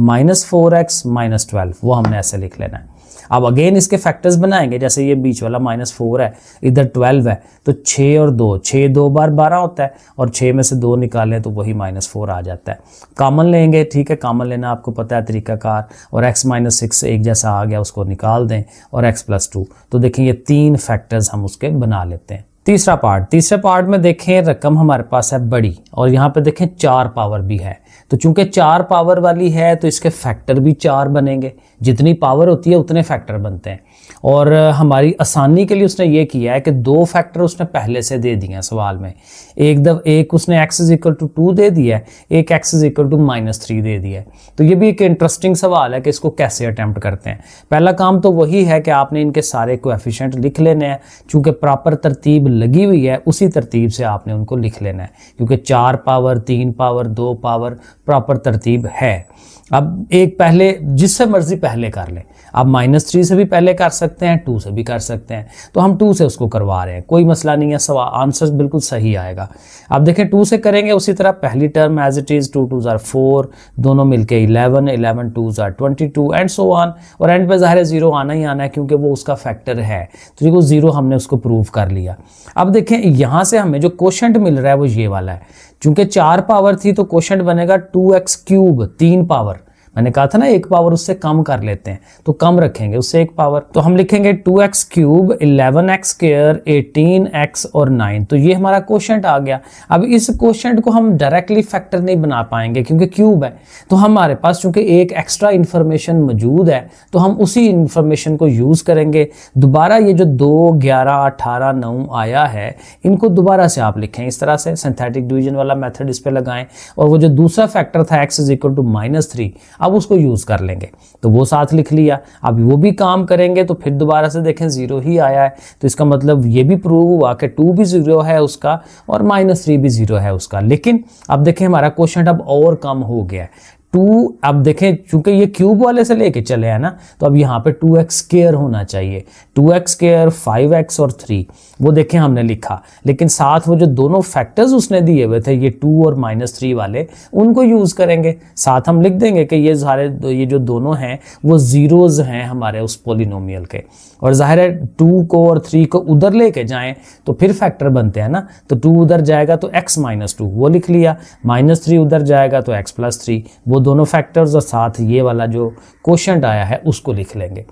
[SPEAKER 1] 4x - 12, वो हमने ऐसे लिख लेना है। अब अगेन इसके फैक्टर्स बनाएंगे, जैसे ये बीच वाला -4 है, इधर 12 है, तो 6 और 2, 6 2 बार 12 होता है, और 6 में से 2 निकालें तो वही -4 आ जाता है। कॉमन लेंगे, ठीक है, कॉमन लेना आपको पता है तरीकाकार, और x - 6 एक जैसा आ गया उसको निकाल दें, और x + 2, तो देखें ये 3 फैक्टर्स हम उसके बना लेते हैं। तीसरे पार्ट में देखें रकम हमारे पास है बड़ी, और यहाँ पे देखें 4 पावर भी है, तो चूंकि 4 पावर वाली है तो इसके फैक्टर भी 4 बनेंगे, जितनी पावर होती है उतने फैक्टर बनते हैं। और हमारी आसानी के लिए उसने ये किया है कि 2 फैक्टर उसने पहले से दे दिए हैं सवाल में, एक उसने x = 2 दे दिया है, एक x = -3 दे दिया है। तो ये भी एक इंटरेस्टिंग सवाल है कि इसको कैसे अटेम्प्ट करते हैं। पहला काम तो वही है कि आपने इनके सारे कोएफिशिएंट लिख लेने हैं, चूंकि प्रॉपर तरतीब लगी हुई है उसी तरतीब से आपने उनको लिख लेना है, क्योंकि 4 पावर 3 पावर 2 पावर प्रॉपर तरतीब है। अब एक पहले जिससे मर्जी पहले कर लें, आप -3 से भी पहले कर सकते हैं, 2 से भी कर सकते हैं, तो हम 2 से उसको करवा रहे हैं, कोई मसला नहीं है, सवाल आंसर बिल्कुल सही आएगा। अब देखें 2 से करेंगे उसी तरह, पहली term as it is 2 2s are 4, दोनों मिलके 11 11 2s are 22 and so on, और एंड पे ज़ाहिर है 0 आना ही आना है क्योंकि वो उसका फैक्टर है, तो देखो 0 हमने उसको प्रूव कर लिया। अब देखें यहाँ से हमें जो क्वोशंट मिल रहा है वो ये वाला है, चूंकि 4 पावर थी तो क्वोशंट बनेगा 2x³ 3 पावर, मैंने कहा था ना 1 पावर उससे कम कर लेते हैं, तो कम रखेंगे उससे 1 पावर, तो हम लिखेंगे 2x³ 11x², 18x और 9, तो ये हमारा क्वोशंट आ गया। अब इस क्वोशंट को हम डायरेक्टली फैक्टर नहीं बना पाएंगे क्योंकि क्यूब है, तो हमारे पास चूंकि एक एक्स्ट्रा इन्फॉर्मेशन मौजूद है तो हम उसी इन्फॉर्मेशन को यूज करेंगे। दोबारा ये जो 2 11 18 9 आया है, इनको दोबारा से आप लिखें इस तरह से, सिंथेटिक डिवीजन वाला मेथड इस पे लगाएं, और वो जो दूसरा फैक्टर था x = -3, अब उसको यूज कर लेंगे, तो वो साथ लिख लिया। अब वो भी काम करेंगे तो फिर दोबारा से देखें 0 ही आया है, तो इसका मतलब ये भी प्रूव हुआ कि 2 भी 0 है उसका और -3 भी 0 है उसका। लेकिन अब देखें हमारा क्वेश्चन अब और कम हो गया है। 2, अब देखें चूंकि ये क्यूब वाले से लेके चले हैं ना, तो अब यहाँ पे 2x² होना चाहिए, 2x², 5x और 3, वो देखें हमने लिखा, लेकिन साथ वो जो दोनों फैक्टर्स उसने दिए हुए थे ये 2 और -3 वाले, उनको यूज करेंगे। साथ हम लिख देंगे कि ये सारे ये जो दोनों हैं वो जीरोज हैं हमारे उस पोलिनोमियल के, और जाहिर है 2 को और 3 को उधर लेके जाएं तो फिर फैक्टर बनते हैं ना, तो 2 उधर जाएगा तो x - 2 वो लिख लिया, -3 उधर जाएगा तो x + 3, वो दोनों फैक्टर्स, और साथ ये वाला जो क्वोशंट आया है उसको लिख लेंगे।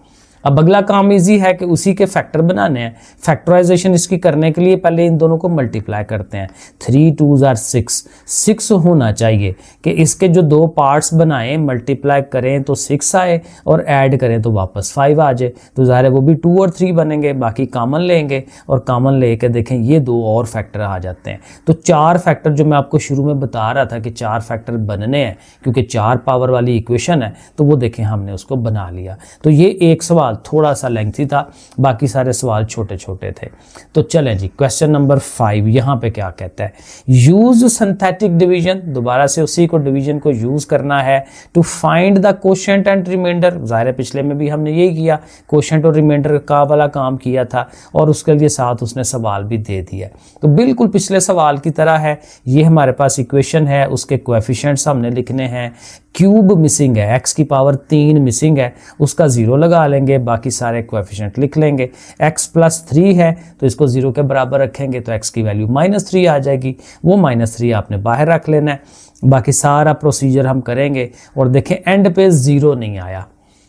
[SPEAKER 1] अब अगला काम इजी है कि उसी के फैक्टर बनाने हैं। फैक्टराइजेशन इसकी करने के लिए पहले इन दोनों को मल्टीप्लाई करते हैं, 3 2s आर 6 होना चाहिए कि इसके जो 2 पार्ट्स बनाएं मल्टीप्लाई करें तो 6 आए और ऐड करें तो वापस 5 आ जाए, तो ज़ाहिर है वो भी 2 और 3 बनेंगे। बाकी कॉमन लेंगे और कॉमन लेके देखें ये 2 और फैक्टर आ जाते हैं। तो 4 फैक्टर जो मैं आपको शुरू में बता रहा था कि 4 फैक्टर बनने हैं क्योंकि 4 पावर वाली इक्वेशन है, तो वो देखें हमने उसको बना लिया। तो ये एक सवाल थोड़ा सा लेंथी था, बाकी सारे सवाल छोटे छोटे थे। तो चलें जी, क्वेश्चन नंबर 5 यहाँ पे क्या कहता है, यूज सिंथेटिक डिवीजन, दोबारा से उसी को डिवीजन को यूज करना है to find the quotient and remainder. ज़ाहिर है पिछले में भी हमने यही किया, क्वोशंट और रिमाइंडर का वाला काम किया था और उसके लिए साथ उसने सवाल भी दे दिया। तो बिल्कुल पिछले सवाल की तरह है, ये हमारे पास इक्वेशन है, उसके कोएफिशिएंट्स हमने लिखने हैं, क्यूब मिसिंग है, x की पावर 3 मिसिंग है, उसका 0 लगा लेंगे, बाकी सारे कोएफिशिएंट लिख लेंगे। x + 3 है तो इसको 0 के बराबर रखेंगे तो x की वैल्यू -3 आ जाएगी, वो -3 आपने बाहर रख लेना है। बाकी सारा प्रोसीजर हम करेंगे और देखें एंड पे 0 नहीं आया,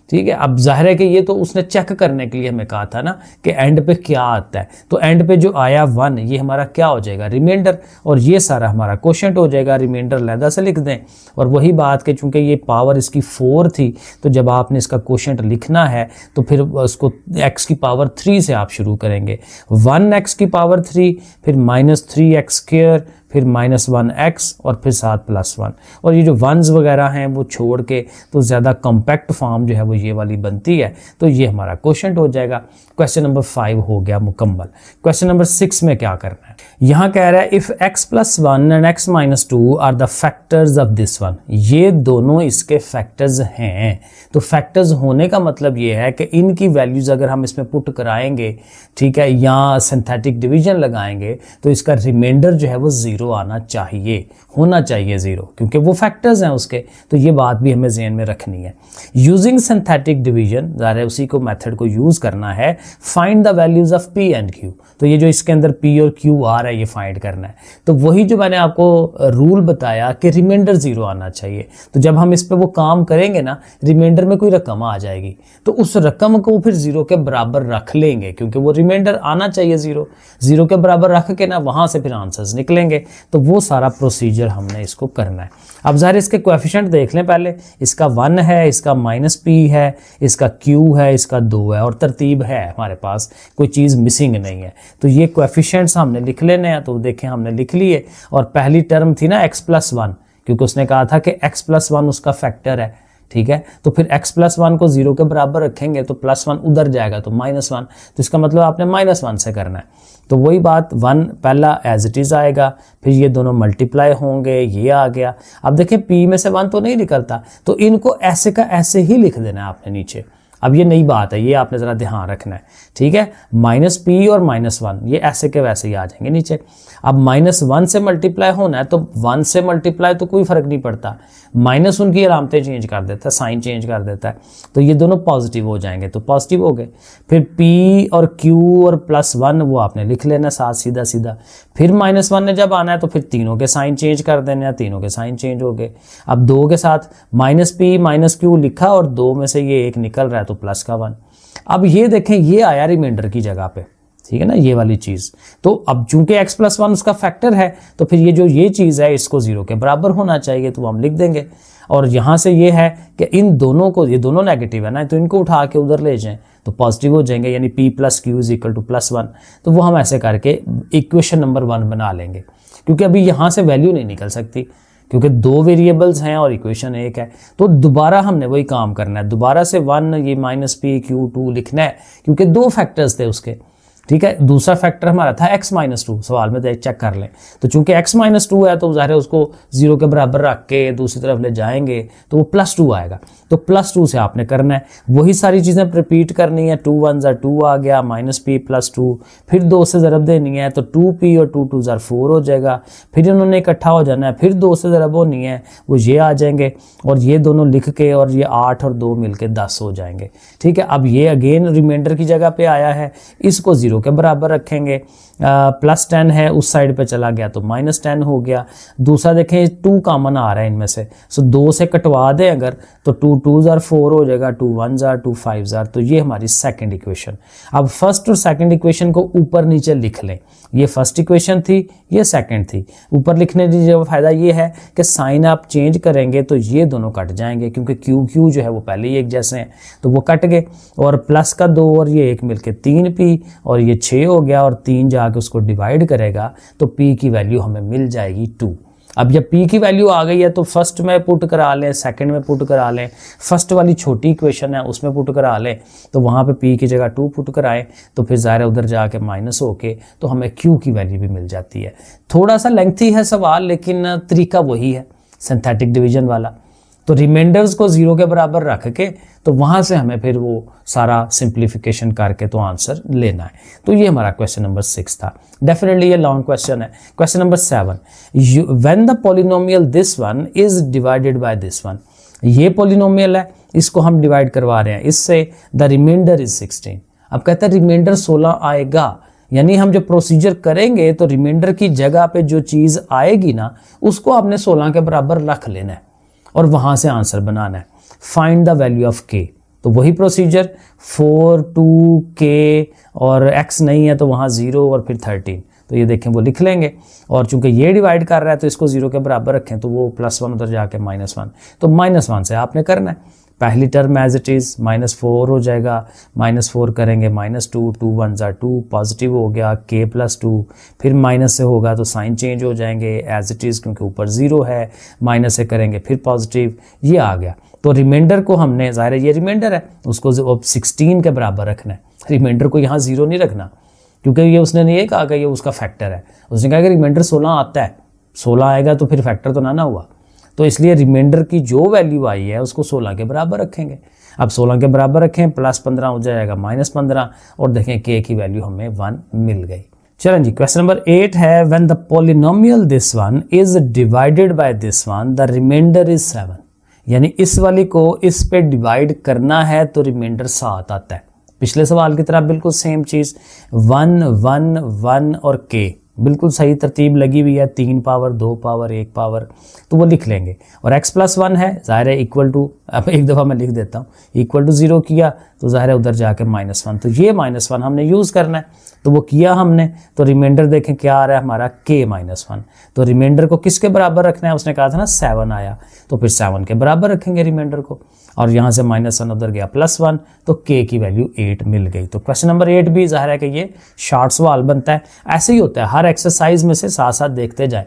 [SPEAKER 1] ठीक है। अब जाहिर है कि ये तो उसने चेक करने के लिए हमें कहा था ना कि एंड पे क्या आता है, तो एंड पे जो आया 1 ये हमारा क्या हो जाएगा, रिमाइंडर, और ये सारा हमारा क्वोशिएंट हो जाएगा। रिमाइंडर लहदा से लिख दें, और वही बात कि चूंकि ये पावर इसकी 4 थी, तो जब आपने इसका क्वोशिएंट लिखना है तो फिर उसको x की पावर 3 से आप शुरू करेंगे। 1x की पावर 3, फिर -3x², फिर -1x, और फिर साथ +1, और ये जो वंस वगैरह हैं वो छोड़ के तो ज़्यादा कॉम्पैक्ट फॉर्म जो है वो ये वाली बनती है, तो ये हमारा क्वोशिएंट हो जाएगा। क्वेश्चन नंबर 5 हो गया मुकम्मल। क्वेश्चन नंबर 6 में क्या करना है, यहाँ कह रहा है if x+1 and x-2 are the factors of this one, ये दोनों इसके फैक्टर्स हैं। तो फैक्टर्स होने का मतलब ये है कि इनकी वैल्यूज़ अगर हम इसमें पुट कराएंगे, ठीक है, या सिंथेटिक डिवीजन लगाएंगे, तो इसका रिमाइंडर जो है वो 0 आना चाहिए, होना चाहिए 0, क्योंकि वो फैक्टर्स हैं उसके। तो ये बात भी हमें ज़हन में रखनी है। यूजिंग सिंथेटिक डिवीजन, ज़ाहिर है उसी को मेथड को यूज़ करना है। Find the values of p and q, तो ये जो इसके अंदर p और q आ रहा है ये फाइंड करना है। तो वही जो मैंने आपको रूल बताया कि रिमाइंडर 0 आना चाहिए, तो जब हम इस पे वो काम करेंगे ना, रिमाइंडर में कोई रकम आ जाएगी, तो उस रकम को फिर 0 के बराबर रख लेंगे, क्योंकि वो रिमाइंडर आना चाहिए 0 के बराबर रख के ना वहाँ से फिर आंसर्स निकलेंगे। तो वो सारा प्रोसीजर हमने इसको करना है। अब ज़ाहिर इसके कोएफिशिएंट देख लें पहले, इसका 1 है, इसका -p है, इसका q है, इसका 2 है, और तरतीब है हमारे पास, कोई चीज़ मिसिंग नहीं है। तो ये कोएफिशिएंट्स हमने लिख लेने हैं, तो देखें हमने लिख लिए। और पहली टर्म थी ना x+1, क्योंकि उसने कहा था कि x+1 उसका फैक्टर है, ठीक है। तो फिर x+1 को 0 के बराबर रखेंगे तो +1 उधर जाएगा तो -1, तो इसका मतलब आपने -1 से करना है। तो वही बात, 1 पहला एज इट इज़ आएगा, फिर ये दोनों मल्टीप्लाई होंगे, ये आ गया। अब देखें p में से 1 तो नहीं निकलता, तो इनको ऐसे का ऐसे ही लिख देना है आपने नीचे। अब ये नई बात है, ये आपने ज़रा ध्यान रखना है, ठीक है। -p और -1 ये ऐसे के वैसे ही आ जाएंगे नीचे। अब -1 से मल्टीप्लाई होना है, तो 1 से मल्टीप्लाई तो कोई फ़र्क नहीं पड़ता, माइनस उनकी अलामतें चेंज कर देता है, साइन चेंज कर देता है, तो ये दोनों पॉजिटिव हो जाएंगे, तो पॉजिटिव हो गए। फिर p और q और +1 वो आपने लिख लेना साथ सीधा सीधा। फिर -1 ने जब आना है तो फिर तीनों के साइन चेंज कर देने हैं, तीनों के साइन चेंज हो गए। अब 2 के साथ -p -q लिखा, और 2 में से ये 1 निकल रहा है तो प्लस का 1। अब ये देखें ये आया रिमाइंडर की जगह पे, ठीक है ना, ये वाली चीज़। तो अब चूंकि x+1 उसका फैक्टर है, तो फिर ये चीज़ है इसको 0 के बराबर होना चाहिए, तो हम लिख देंगे। और यहाँ से ये है कि इन दोनों को, ये दोनों नेगेटिव है ना, तो इनको उठा के उधर ले जाएं तो पॉजिटिव हो जाएंगे, यानी p + q = +1। तो वो हम ऐसे करके इक्वेशन नंबर 1 बना लेंगे, क्योंकि अभी यहाँ से वैल्यू नहीं निकल सकती, क्योंकि 2 वेरिएबल्स हैं और इक्वेशन 1 है। तो दोबारा हमने वही काम करना है, दोबारा से 1 ये -p q 2 लिखना है, क्योंकि 2 फैक्टर्स थे उसके, ठीक है। दूसरा फैक्टर हमारा था x-2, सवाल में चेक कर लें। तो चूंकि x-2 है तो ज़ाहिर है उसको 0 के बराबर रख के दूसरी तरफ ले जाएंगे तो वो +2 आएगा, तो +2 से आपने करना है। वही सारी चीज़ें रिपीट करनी है। 2 1 2 आ गया, -p + 2, फिर 2 से ज़रब देनी है, तो 2p और 2 2 4 हो जाएगा। फिर इन्होंने इकट्ठा हो जाना है, फिर 2 से ज़रब होनी है, वो ये आ जाएंगे, और ये दोनों लिख के, और ये 8 और 2 मिल के 10 हो जाएंगे, ठीक है। अब ये अगेन रिमाइंडर की जगह पे आया है, इसको 0 के बराबर रखेंगे। +10 है, उस साइड पे चला गया तो -10 हो गया। दूसरा देखें 2 कॉमन आ रहा है इनमें से, सो 2 से कटवा दें अगर, तो 2 2 4 हो जाएगा, 2 1 2 5 तो ये हमारी सेकंड इक्वेशन। अब फर्स्ट और सेकंड इक्वेशन को ऊपर नीचे लिख लें, ये फर्स्ट इक्वेशन थी, ये सेकंड थी। ऊपर लिखने का फ़ायदा ये है कि साइन आप चेंज करेंगे तो ये दोनों कट जाएंगे, क्योंकि q जो है वो पहले ही एक जैसे हैं, तो वो कट गए। और प्लस का 2 और ये 1 मिलके 3p, और ये 6 हो गया, और 3 जाके उसको डिवाइड करेगा तो p की वैल्यू हमें मिल जाएगी 2। अब जब p की वैल्यू आ गई है तो फर्स्ट में पुट करा लें, सेकंड में पुट करा लें, फर्स्ट वाली छोटी इक्वेशन है उसमें पुट करा लें, तो वहाँ पे p की जगह 2 पुट कराएं, तो फिर ज़ाहिर उधर जाके माइनस होके तो हमें q की वैल्यू भी मिल जाती है। थोड़ा सा लेंथी है सवाल, लेकिन तरीका वही है सिंथेटिक डिवीजन वाला। तो रिमाइंडर्स को 0 के बराबर रख के तो वहाँ से हमें फिर वो सारा सिंप्लीफिकेशन करके तो आंसर लेना है। तो ये हमारा क्वेश्चन नंबर 6 था। डेफिनेटली ये लॉन्ग क्वेश्चन है। Question number 7, when the polynomial this one is divided by this one, ये पॉलिनोमियल है, इसको हम डिवाइड करवा रहे हैं इससे, द रिमाइंडर इज 16। अब कहता है रिमाइंडर 16 आएगा, यानी हम जो प्रोसीजर करेंगे तो रिमाइंडर की जगह पे जो चीज़ आएगी ना उसको आपने 16 के बराबर रख लेना है और वहाँ से आंसर बनाना है। Find the value of k, तो वही प्रोसीजर 4 2 k और x नहीं है तो वहाँ 0 और फिर 13, तो ये देखें वो लिख लेंगे। और चूंकि ये डिवाइड कर रहा है तो इसको 0 के बराबर रखें, तो वो +1 उधर जाके -1, तो -1 से आपने करना है। पहली टर्म एज इट इज़ -4 हो जाएगा, -4 करेंगे -2, 2 1 ज़ा 2, पॉजिटिव हो गया k +2, फिर माइनस से होगा तो साइन चेंज हो जाएंगे एज इट इज़ क्योंकि ऊपर 0 है, माइनस से करेंगे फिर पॉजिटिव, ये आ गया। तो रिमाइंडर को हमने, ज़ाहिर है ये रिमाइंडर है, उसको 16 के बराबर रखना है। रिमाइंडर को यहाँ 0 नहीं रखना क्योंकि ये उसने नहीं कहा कि ये उसका फैक्टर है, उसने कहा कि रिमाइंडर 16 आता है, 16 आएगा तो फिर फैक्टर तो ना हुआ, तो इसलिए रिमाइंडर की जो वैल्यू आई है उसको 16 के बराबर रखेंगे। अब 16 के बराबर रखें, +15 हो जाएगा -15, और देखें k की वैल्यू हमें 1 मिल गई। चलें जी, क्वेश्चन नंबर 8 है when the polynomial this one is divided by this one the remainder is 7, यानी इस वाली को इस पे डिवाइड करना है तो रिमाइंडर 7 आता है। पिछले सवाल की तरह बिल्कुल सेम चीज़, 1 1 1 और k बिल्कुल सही तरतीब लगी हुई है, 3 पावर 2 पावर 1 पावर, तो वो लिख लेंगे। और x + 1 है, ज़ाहिर है इक्वल टू, अब एक दफ़ा मैं लिख देता हूँ, इक्वल टू 0 किया तो ज़ाहिर है उधर जाके -1, तो ये -1 हमने यूज़ करना है, तो वो किया हमने। तो रिमाइंडर देखें क्या आ रहा है हमारा k -1, तो रिमाइंडर को किसके बराबर रखना है, उसने कहा था ना 7 आया, तो फिर 7 के बराबर रखेंगे रिमाइंडर को, और यहाँ से -1 उधर गया +1, तो k की वैल्यू 8 मिल गई। तो क्वेश्चन नंबर 8 भी ज़ाहिर है कि ये शॉर्ट सवाल बनता है। ऐसे ही होता है, हर एक्सरसाइज में से साथ साथ देखते जाएं।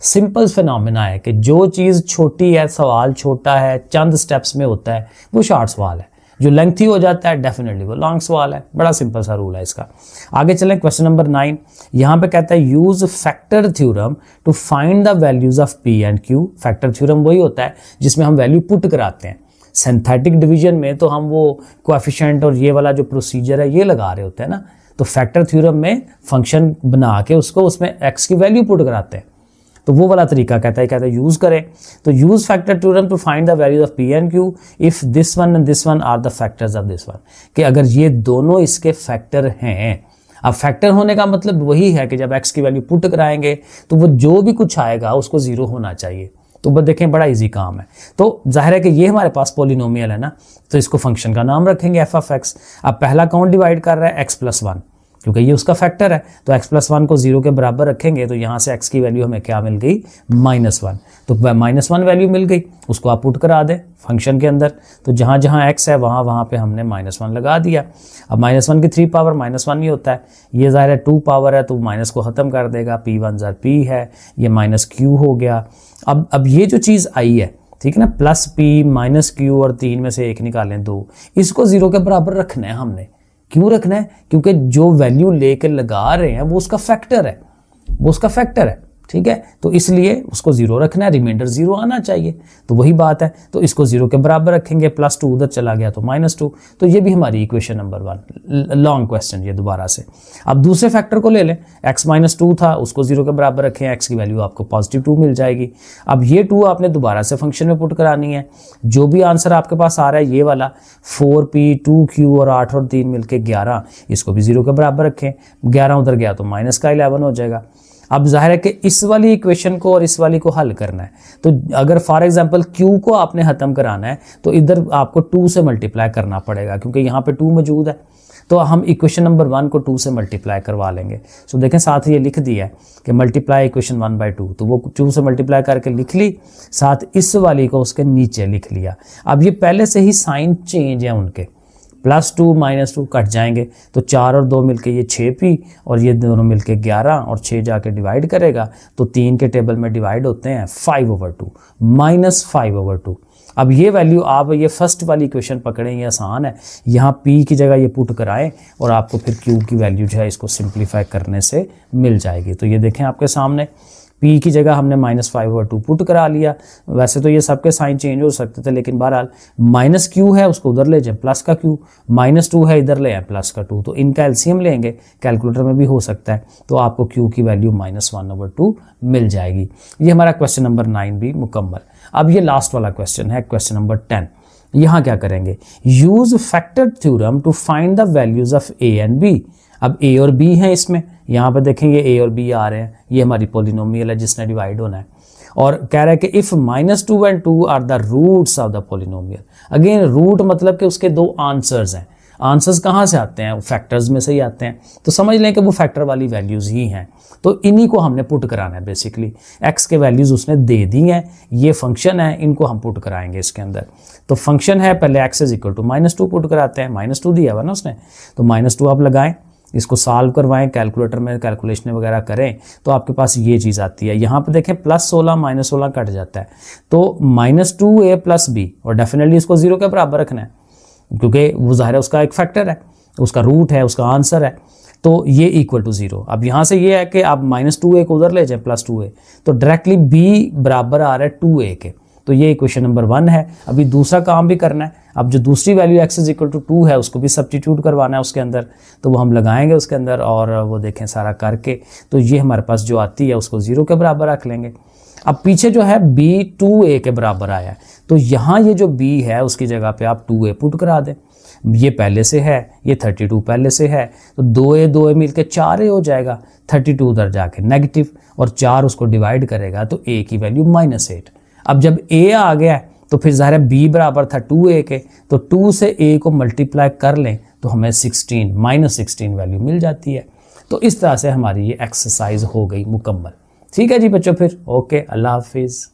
[SPEAKER 1] सिंपल फिनोमेना है कि जो चीज़ छोटी है, सवाल छोटा है, चंद स्टेप्स में होता है, वो शॉर्ट सवाल है। जो लेंथी हो जाता है डेफिनेटली वो लॉन्ग सवाल है। बड़ा सिंपल सा रूल है इसका। आगे चलें, क्वेश्चन नंबर 9, यहाँ पे कहता है use factor theorem to find the values of p and q। Factor theorem वही होता है जिसमें हम वैल्यू पुट कराते हैं। सिंथेटिक डिवीजन में तो हम वो कोएफिशिएंट और ये वाला जो प्रोसीजर है ये लगा रहे होते हैं ना, तो फैक्टर थ्योरम में फंक्शन बना के उसको उसमें x की वैल्यू पुट कराते हैं, तो वो वाला तरीका कहता है यूज करें। तो use factor theorem to find the values of p and q if this one and this one are the factors of this one, कि अगर ये दोनों इसके फैक्टर हैं। अब फैक्टर होने का मतलब वही है कि जब x की वैल्यू पुट कराएंगे तो वो जो भी कुछ आएगा उसको 0 होना चाहिए। तो बस देखें बड़ा इजी काम है। तो जाहिर है कि ये हमारे पास पॉलिनोमियल है ना, तो इसको फंक्शन का नाम रखेंगे f ऑफ x। अब पहला कौन डिवाइड कर रहा है, x + 1, क्योंकि ये उसका फैक्टर है, तो x + 1 को 0 के बराबर रखेंगे, तो यहाँ से x की वैल्यू हमें क्या मिल गई, -1। तो -1 वैल्यू मिल गई, उसको आप पुट करा दें फंक्शन के अंदर, तो जहाँ जहाँ x है वहाँ वहाँ पे हमने -1 लगा दिया। अब -1 की 3 पावर -1 ही होता है, ये ज़ाहिर है 2 पावर है तो माइनस को ख़त्म कर देगा, p1 ज़र p है, ये -q हो गया। अब ये जो चीज़ आई है, ठीक है ना, +p -q और 3 में से 1 निकालें 2, इसको 0 के बराबर रखना है हमने। क्यों रखना है, क्योंकि जो वैल्यू लेकर लगा रहे हैं वो उसका फैक्टर है, वो उसका फैक्टर है, ठीक है, तो इसलिए उसको 0 रखना है, रिमाइंडर 0 आना चाहिए। तो वही बात है, तो इसको 0 के बराबर रखेंगे, +2 उधर चला गया तो -2, तो ये भी हमारी इक्वेशन नंबर 1। लॉन्ग क्वेश्चन ये दोबारा से। अब दूसरे फैक्टर को ले लें, x -2 था, उसको 0 के बराबर रखें, x की वैल्यू आपको +2 मिल जाएगी। अब ये 2 आपने दोबारा से फंक्शन में पुट करानी है। जो भी आंसर आपके पास आ रहा है ये वाला 4p 2q और 8 और 3 मिलके 11, इसको भी 0 के बराबर रखें, 11 उधर गया तो -11 हो जाएगा। अब जाहिर है कि इस वाली इक्वेशन को और इस वाली को हल करना है, तो अगर फॉर एग्जांपल q को आपने ख़त्म कराना है तो इधर आपको 2 से मल्टीप्लाई करना पड़ेगा, क्योंकि यहाँ पे 2 मौजूद है, तो हम इक्वेशन नंबर 1 को 2 से मल्टीप्लाई करवा लेंगे। सो देखें साथ ये लिख दिया है कि मल्टीप्लाई इक्वेशन 1/2, तो वो 2 से मल्टीप्लाई करके लिख ली, साथ इस वाली को उसके नीचे लिख लिया। अब ये पहले से ही साइन चेंज है उनके, +2 -2 कट जाएंगे, तो 4 और 2 मिलके ये 6p और ये दोनों मिलके 11 और 6 जाके डिवाइड करेगा तो 3 के टेबल में डिवाइड होते हैं 5/2 -5/2। अब ये वैल्यू आप ये फर्स्ट वाली इक्वेशन पकड़ें, ये आसान है, यहाँ p की जगह ये पुट कराएं और आपको फिर q की वैल्यू जो है इसको सिंप्लीफाई करने से मिल जाएगी। तो ये देखें आपके सामने p की जगह हमने -5/2 पुट करा लिया। वैसे तो ये सबके साइन चेंज हो सकते थे, लेकिन बहरहाल -q है उसको उधर ले जाएं प्लस का q, -2 है इधर ले आए प्लस का 2, तो इनका एलसीएम लेंगे, कैलकुलेटर में भी हो सकता है, तो आपको q की वैल्यू -1/2 मिल जाएगी। ये हमारा क्वेश्चन नंबर 9 भी मुकम्मल। अब ये लास्ट वाला क्वेश्चन है, क्वेश्चन नंबर 10। यहाँ क्या करेंगे, use factor theorem to find the values of a and b। अब a और b हैं इसमें, यहाँ पर देखेंगे a और b आ रहे हैं, ये हमारी पॉलिनोमियल है जिसने डिवाइड होना है। और कह रहा है कि if -2 and 2 are the roots of the polynomial. Again root मतलब कि उसके दो आंसर्स हैं। आंसर्स कहाँ से आते हैं? फैक्टर्स में से ही आते हैं। तो समझ लें कि वो फैक्टर वाली वैल्यूज़ ही हैं। तो इन्हीं को हमने पुट कराना है बेसिकली। एक्स के वैल्यूज़ उसने दे दी हैं, ये फंक्शन है, इनको हम पुट कराएंगे इसके अंदर। तो फंक्शन है, पहले x is equal to -2 put कराते हैं। -2 दिया हुआ ना उसने, तो -2 आप लगाएं, इसको सॉल्व करवाएं, कैलकुलेटर में कैलकुलेशन वगैरह करें तो आपके पास ये चीज़ आती है। यहाँ पे देखें +16 -16 कट जाता है, तो -2a + b, और डेफिनेटली इसको 0 के बराबर रखना है क्योंकि वो ज़ाहिर है उसका एक फैक्टर है, उसका रूट है, उसका आंसर है। तो ये इक्वल टू 0। अब यहाँ से ये है कि आप -2a को उधर ले जाएं +2a, तो डायरेक्टली b बराबर आ रहा है 2a के। तो ये इक्वेशन नंबर 1 है। अभी दूसरा काम भी करना है। अब जो दूसरी value x is equal to 2 है उसको भी सब्स्टिट्यूट करवाना है उसके अंदर, तो वो हम लगाएंगे उसके अंदर और वो देखें सारा करके, तो ये हमारे पास जो आती है उसको 0 के बराबर रख लेंगे। अब पीछे जो है b 2a के बराबर आया है, तो यहाँ ये जो b है उसकी जगह पे आप 2a पुट करा दें। ये पहले से है, ये 32 पहले से है, तो 2a मिलके 4a हो जाएगा। 32 उधर जाके नेगेटिव और 4 उसको डिवाइड करेगा तो a की वैल्यू -8। अब जब a आ गया तो फिर ज़ाहिर है b बराबर था 2a के, तो 2 से a को मल्टीप्लाई कर लें तो हमें -16 वैल्यू मिल जाती है। तो इस तरह से हमारी ये एक्सरसाइज हो गई मुकम्मल। ठीक है जी बच्चों, फिर ओके, अल्लाह हाफिज़।